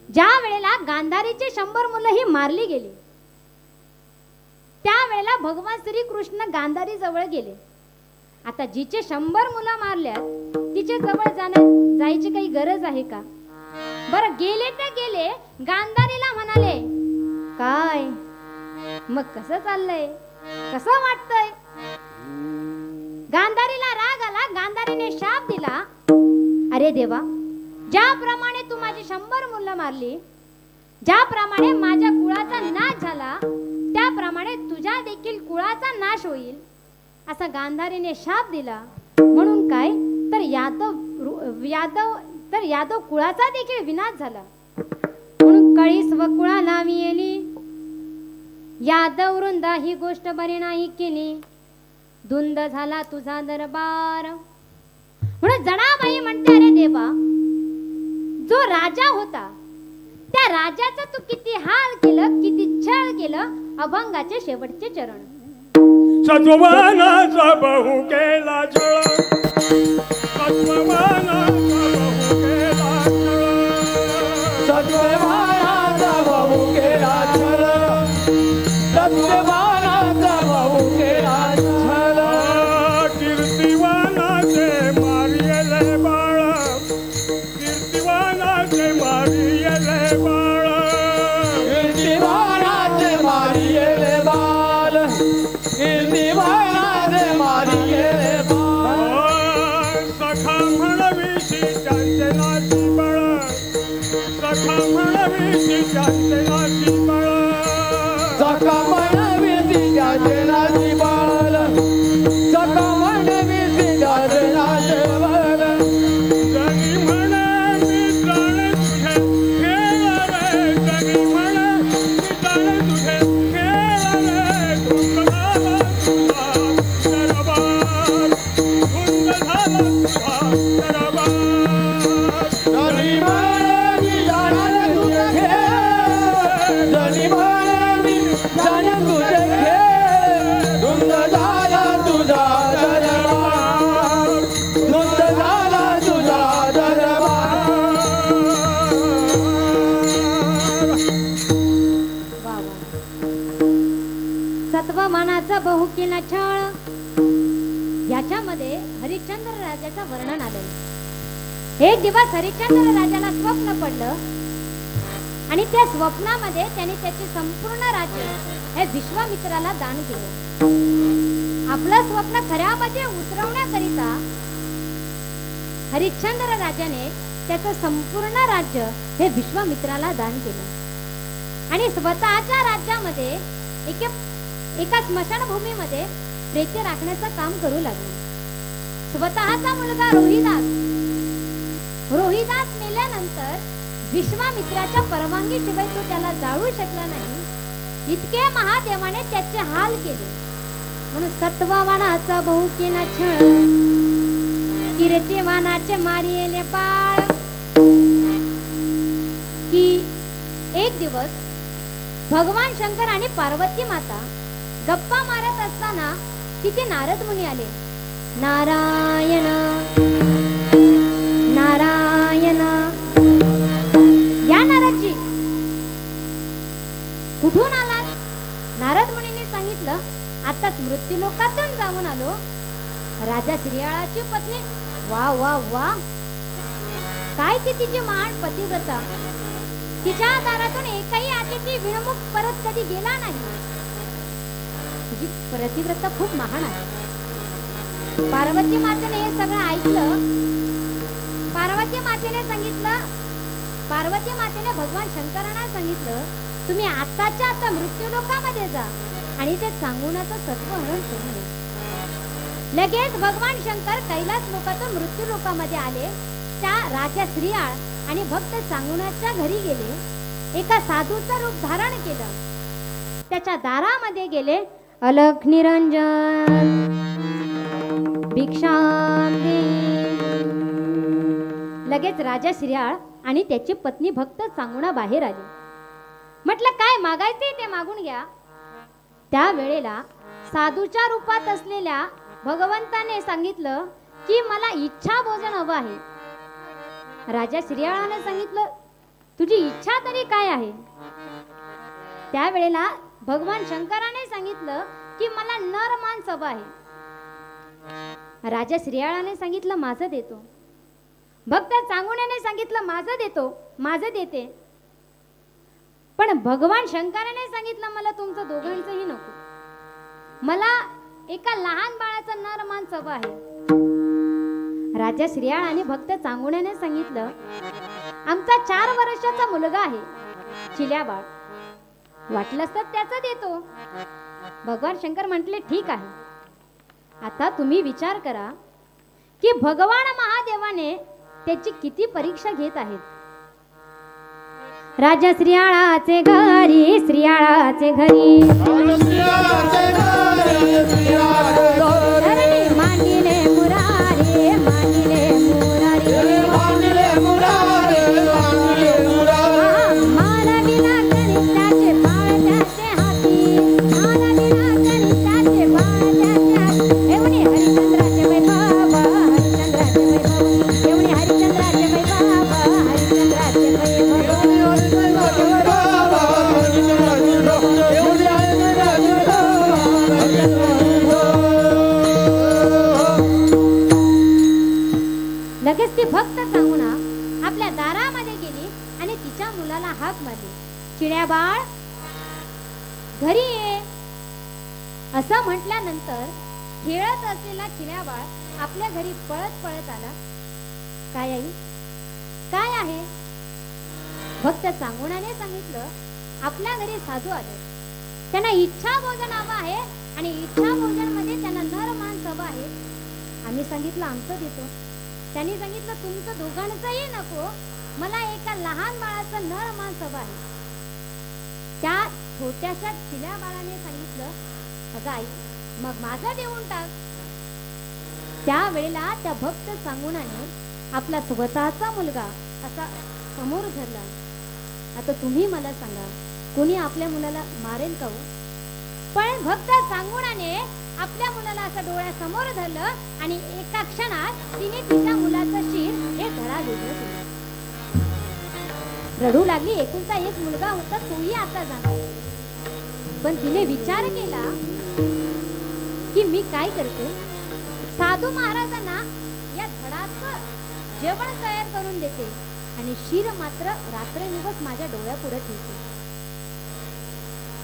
ज्या वेळेला गांधारीचे 100 मुलं ही मारली गेली, त्या वेळेला भगवान श्रीकृष्ण गांधारी जवळ गेले. आता जिचे 100 मुलं मारल्यात तिचे जवळ जायची काही गरज आहे का? बरं, गेले तर गेले. गांधारीला म्हणाले, काय मग कसं चाललंय, कसं वाटतंय? गांधारीला राग आला. गांधारीने शाप दिला, अरे देवा, ज्याप्रमाणे तू माझी 100 मुलं मारली, ज्याप्रमाणे माझ्या कुळाचा नाश झाला, त्याप्रमाणे तुझ्या देखील कुळाचा नाश होईल, असा गांधारीने शाप दिला. म्हणून काय तर यादव कुळाचा देखील विनाश झाला. म्हणून कळी स्वकुळा लावी येली, यादव वृंदा ही गोष्ट बरी नाही केली. धुंद झाला तुझा दरबार. म्हणून जनाबाई म्हणते, अरे देवा, जो राजा होता त्या राजाचा तू किती हाल केलं, किती छळ केलं. अभंगाचे शेवटचे चरण. सत्ववानाचा बहु केला छळ, सत्ववानाचा बहु केला छळ, सत्ववानाचा बहु केला छळ, सत्ववानाचा बहु केला छळ. कीर्तिवानाचे मारियले बाळ, कीर्तिवानाचे मारियले बाळ, कीर्तिवानाचे मारियले बाळ, कीर्तिवानाचे मारियले बाळ. सखा म्हणविशी त्यांचे नाची बळ, सखा म्हणविशी त्यांचे नाची बळ, सखा म्हणविशी त्याचे नाची बाळ, सखा म्हणविशी त्याचे नाची बाळ. जगी म्हणे मी प्राण तुझे ठेव रे, जगी म्हणे मी प्राण तुझे सत्वमानाचा बहु केला छळ. याच्यामध्ये हरिश्चंद्र राजाचं वर्णन आलं. एक दिवस हरिश्चंद्र राजाला स्वप्न पडलं आणि त्या स्वप्नामध्ये त्याने त्याचे संपूर्ण राज्य हे विश्वामित्राला दान केलं. आपलं स्वप्न खऱ्यामध्ये उतरवण्याकरिता हरिश्चंद्र राजाने त्याचं संपूर्ण राज्य हे विश्वामित्राला दान केलं आणि स्वतःच्या राज्यामध्ये एका स्मशानभूमीमध्ये प्रेत्य राखण्याचं काम करू लागले. स्वतःचा मुलगा रोहिदास मेल्यानंतर विश्वामित्राच्या परवानगीशिवाय तो त्याला जाळू शकला नाही. इतके महादेवाने त्याचे हाल केले. म्हणून सत्ववानाचा बहु केला छळ, कीर्तिवानाचे मारिले बाळ. की एक दिवस भगवान शंकर आणि पार्वती माता गप्पा मारत असताना तिथे नारद मुनी आले. नारायण नारायण. या नारदजी कुठून आलात? नारद मुनीने सांगितलं, आताच मृत्यू लोकातून जाऊन आलो. राजा श्रीयाळाची पत्नी. वा वा वा, काय ती तिची महान पतिव्रता. तिच्या दारातून एकही अतिथी विणमुख परत कधी गेला नाही. तुझी पतिव्रता खूप महान आहे. पार्वती मातेने हे सगळं ऐकलं. पार्वती मातेने भगवान शंकरांना सांगितलं, तुम्ही आताच्या आता मृत्यू लोकामध्ये जा आणि ते सांगूनाचं सत्वहरण करू नये. लगेच भगवान शंकर कैलास लोकातून मृत्यू लोकामध्ये आले. त्या राजा श्रीयाळ आणि भक्त सांगुणाच्या घरी गेले. एका साधूचं रूप धारण केलं. त्याच्या दारामध्ये गेले. अलख निरंजन भिक्षा दे. लगेच राजा श्रीयाळ आणि त्याची पत्नी भक्त सांगुणा बाहेर आली. म्हटलं, काय मागायचे ते मागून घ्या. त्या वेळेला साधूच्या रूपात असलेल्या भगवंताने सांगितलं की मला इच्छा भोजन हवं आहे. राजा श्रीयाळाने सांगितलं, तुझी इच्छा तरी काय आहे? त्यावेळेला भगवान शंकराने सांगितलं की मला नर मांस हवं आहे. राजा श्रीयाळाने सांगितलं, माझं देतो. भक्त सांगुण्याने सांगितलं, माझं देतो, माझं देते. पण भगवान शंकराने सांगितलं, मला तुमचं दोघांचंही नको. मला एका लहान बाळाचं नर मांस हवं आहे. राजा श्रीयाळ आणि भक्त सांगुण्याने सांगितलं, आमचा 4 वर्षाचा मुलगा आहे, चिल्या बाळ. वाटलंच तर त्याचं देतो. भगवान शंकर म्हटले, ठीक आहे. आता तुम्ही विचार करा की भगवान महादेवाने त्याची किती परीक्षा घेत आहेत. राजा श्रीयाळाचे घरी, श्रीयाळाचे घरी मांडिले मुरारे, मांडिले मुरारे, मानविना गणिताचे बाळ त्याचे हाती, मानविना गणिताचे बाळ त्याचे हाती. एवढे हरिश्चंद्राचे वैभव, हरिश्चंद्राचे वैभव, एवढे हरिश्चंद्राचे वैभव, हरिश्चंद्राचे वैभव. लगेच ती भक्त सांगुणा आपल्या दारामध्ये गेली आणि तिच्या मुलाला हाक मारली, चिड्या बाळ घरी ये. असं म्हटल्यानंतर खेळत असलेला चिड्या बाळ आपल्या घरी पळत पळत आला. काय आई, काय आहे? भक्त सांगुणाने सांगितलं, आपल्या घरी साधू आले. त्यांना इच्छा भोजन हवं आहे आणि इच्छा भोजन मध्ये त्यांना नर मांस हवं आहे. आम्ही सांगितलं, आमचं देतो. त्यांनी सांगितलं, तुमचं दोघांचंही नको, मला एका लहान बाळाचं नर मांस हवं आहे. त्या छोट्याशा चिल्या बाळाने सांगितलं, अगं आई, मग माझं देऊन टाक. त्यावेळेला त्या भक्त सांगुणाने आपला स्वतःचा मुलगा असा समोर धरला. आता तुम्ही मला सांगा, कोणी आपल्या मुलाला मारेल का? पण भक्त सांगुणाने आपल्या मुलाला असं डोळ्यासमोर धरलं आणि एका क्षणात तिने तिच्या मुलाचं शिर हे धडा वेगळं केलं. रडू लागली. एकुलता एक मुलगा होता, तोही आता झाला. पण तिने विचार केला की मी काय करते, साधू महाराजांना या धडाचं जेवण तयार करून देते आणि शिर मात्र रात्रंदिवस माझ्या डोळ्यापुढे ठेवते.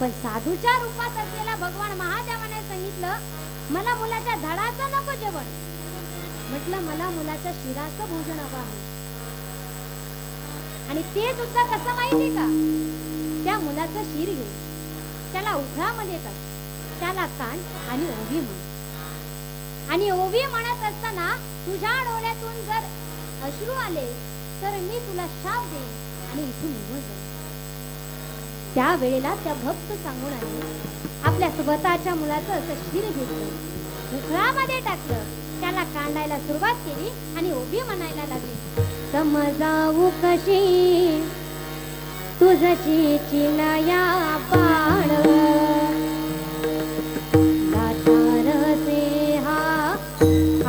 पण साधूच्या रूपात असलेला भगवान महादेवाने सांगितलं, मला मुलाच्या धडाचं नको जेवण, म्हटलं मला मुलाच्या शिराचं भोजन हवं आहे. आणि ते सुद्धा कसं माहिती का, त्या मुलाचं शिर घे, त्याला उघडामध्ये टाक, त्याला कान आणि ओवी म्हण. आणि ओवी म्हणत असताना तुझ्या डोळ्यातून जर अश्रू आले तर मी तुला शाप देईन आणि इथून निघून जाईन. त्यावेळेला त्या भक्त सांगून आले, आपल्या स्वतःच्या मुलाचं असं शिर घेतलं, उघडामध्ये टाकलं, त्याला कांडायला सुरुवात केली आणि ओवी म्हणायला लागली, समजावू कशी तुझची चिलया बाळ, लाचारसे हा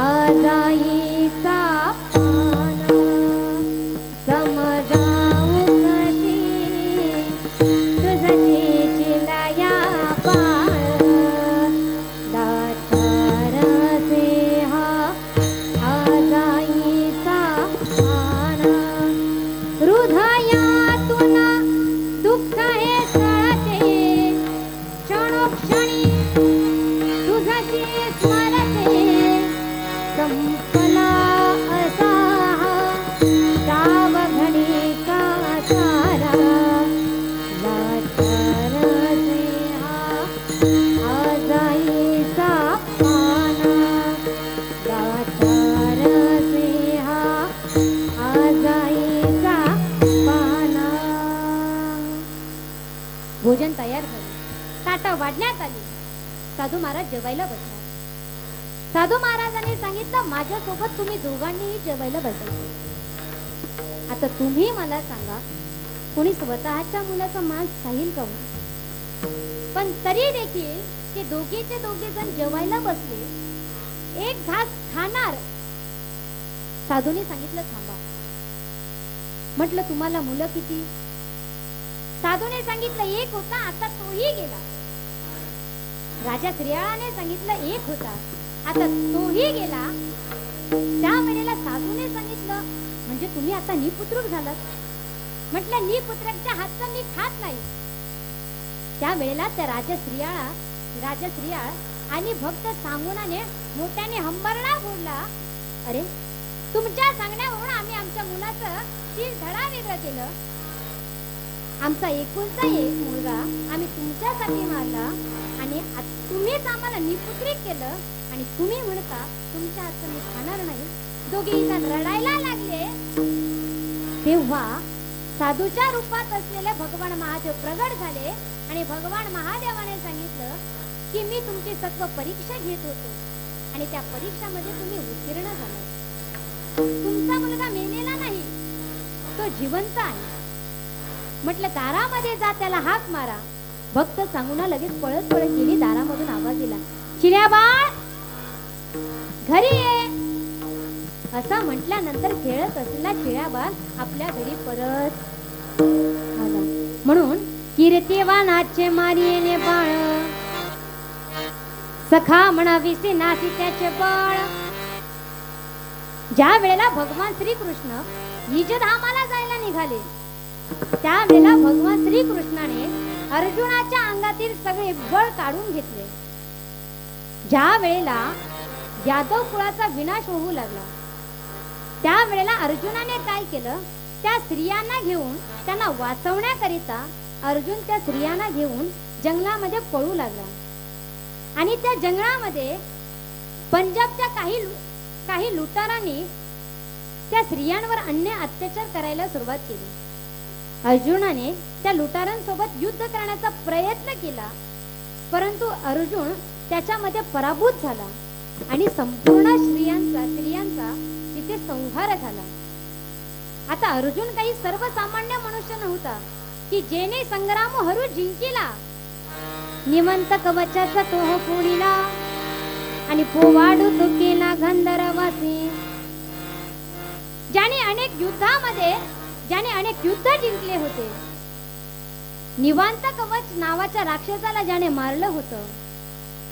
आजाईचा पान, समजावू कशी तुझची चिलया बाळ, लाचारसे हा आजाईचा पान, हृदयातून दुःख हे सळते, क्षणोक्षणी तुझची स्मरते, संपला असा सावघडीचा सारा, लाचारसे हा आजाईचा पाना, लाचारसे हा आजाईचा पाना. भोजन तयार झाले, ताटं वाढण्यात आली, साधू महाराज जेवायला बसला. साधू महाराजांनी सांगितलं, माझ्यासोबत तुम्ही दोघांनीही जेवायला बसायचं. आता तुम्ही मला सांगा, कोणी स्वतःच्या मुलाचं मांस खाईल का? पण तरी देखील ते दोघेचे दोघे जण जेवायला बसले, एक घास खाणार. साधूने सांगितलं थांबा. म्हटलं तुम्हाला मुलं किती? साधूने सांगितलं एक होता, आता तोही गेला. राजा श्रीयाळाने सांगितलं एक होता, आता तोही गेला. त्यावेळेला साधूने सांगितलं, म्हणजे तुम्ही आता निपुत्रक झालात. म्हटलं निपुत्रकच्या हातचं मी खात नाही. त्यावेळेला त्या राजा श्रीयाळ आणि भक्त सांगुनाने मोठ्याने हंबरडा फोडला, अरे तुमच्या सांगण्यावरून आम्ही आमच्या मुलाचं शिर धडा वेगळं केलं. आमचा एकुलता एक मुलगा आम्ही तुमच्यासाठी मारला आणि तुम्हीच आम्हाला निपुत्रिक केलं आणि तुम्ही म्हणता तुमच्या हातचं मी खाणार नाही. दोघे जण रडायला लागले. तेव्हा साधूच्या रूपात असलेले भगवान महादेव प्रगट झाले आणि भगवान महादेवाने सांगितलं की मी तुमची सत्व परीक्षा घेत होतो आणि त्या परीक्षामध्ये तुम्ही उत्तीर्ण झाला. तुमचा मुलगा मेलेला नाही, तो जिवंत आहे. म्हटलं दारामध्ये जा, त्याला हाक मारा. भक्त सांगून लगेच पळत गेली. दारामधून आवाज दिला, चिड्या बाळ घरी ये. असा म्हटल्यानंतर खेळत असलेला चिड्या बाळ आपल्या घरी परत आला. म्हणून कीर्तिवानाचे मारिये बाळ, सखा म्हणावीसे नासी त्याचे बळ. ज्या वेळेला भगवान श्रीकृष्ण निजधामाला जायला निघाले, त्यावेळेला भगवान श्रीकृष्णाने अर्जुनाच्या अंगातील सगळे बळ काढून घेतले. ज्या वेळेला यादव कुळाचा विनाश होऊ लागला, त्यावेळेला अर्जुनाने काय केलं, त्या स्त्रियांना घेऊन त्यांना वाचवण्याकरिता अर्जुन त्या स्त्रियांना घेऊन जंगलामध्ये पळू लागला. आणि त्या जंगलामध्ये पंजाबच्या काही लुटारांनी त्या स्त्रियांवर अन्याय अत्याचार करायला सुरुवात केली. अर्जुनाने त्या लुटारांसोबत युद्ध करण्याचा प्रयत्न केला, परंतु अर्जुन त्याच्यामध्ये पराभूत झाला आणि संपूर्ण स्त्रियांचा तिथे संहार झाला. आता अर्जुन काही सर्वसामान्य मनुष्य नव्हता की जेने संग्राम हरू जिंकिला. निमंत कवचाचा तोह फोडिला आणि पोवाडू तो केला गंधर्वासी. ज्याने अनेक युद्ध जिंकले होते, निवांत कवच नावाच्या राक्षसाला ज्याने मारलं होतं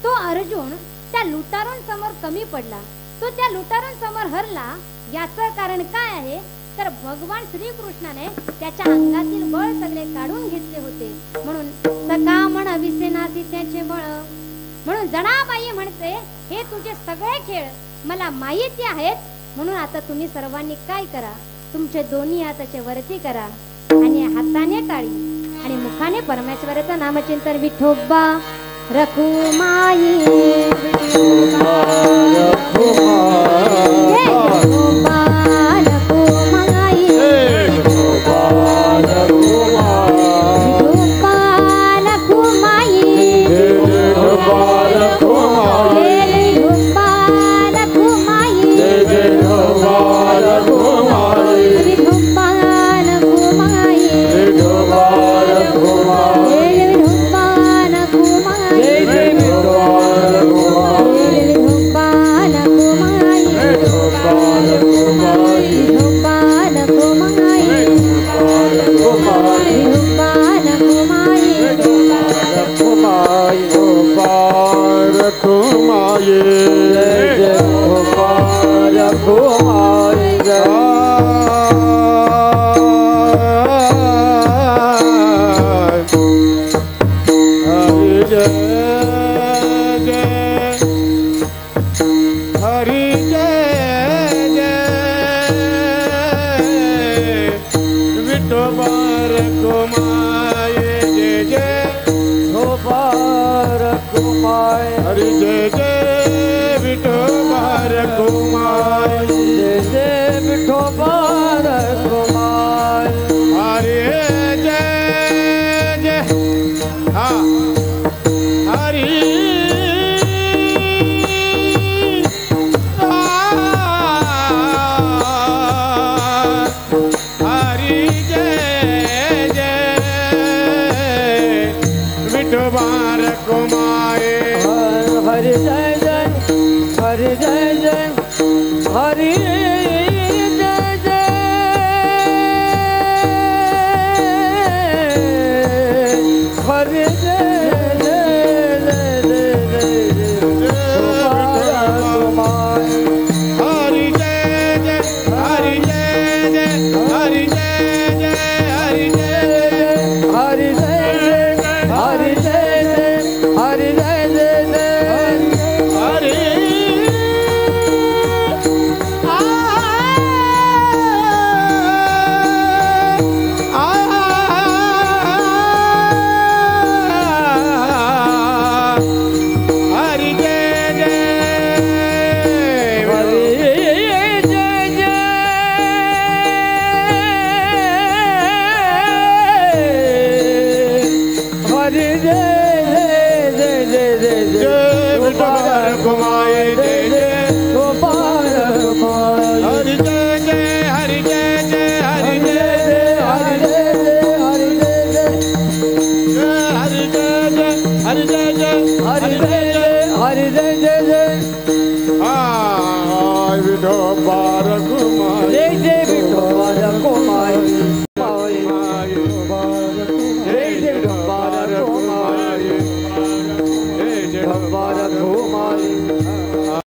तो अर्जुन त्या लुटारून समोर कमी पडला. तो त्या लुटारून समोर हरला. याचं कारण काय आहे तर भगवान श्रीकृष्णाने त्याच्या अंगातील बळ सगळे काढून घेतले होते. म्हणून सका म्हण विसेनासी त्याचे बळ. म्हणून जनाबाई म्हणते हे तुझे सगळे खेळ मला माहिती आहेत. म्हणून आता तुम्ही सर्वांनी काय करा, तुमचे दोन्ही हाताचे वरती करा आणि हाताने टाळी आणि मुखाने परमेश्वराचं नामचिंतन. विठोबा रखुमाई विठोबा रखुमाई विठोबा रखुमाई विठोबा रखुमाई विठोबा रखुमाई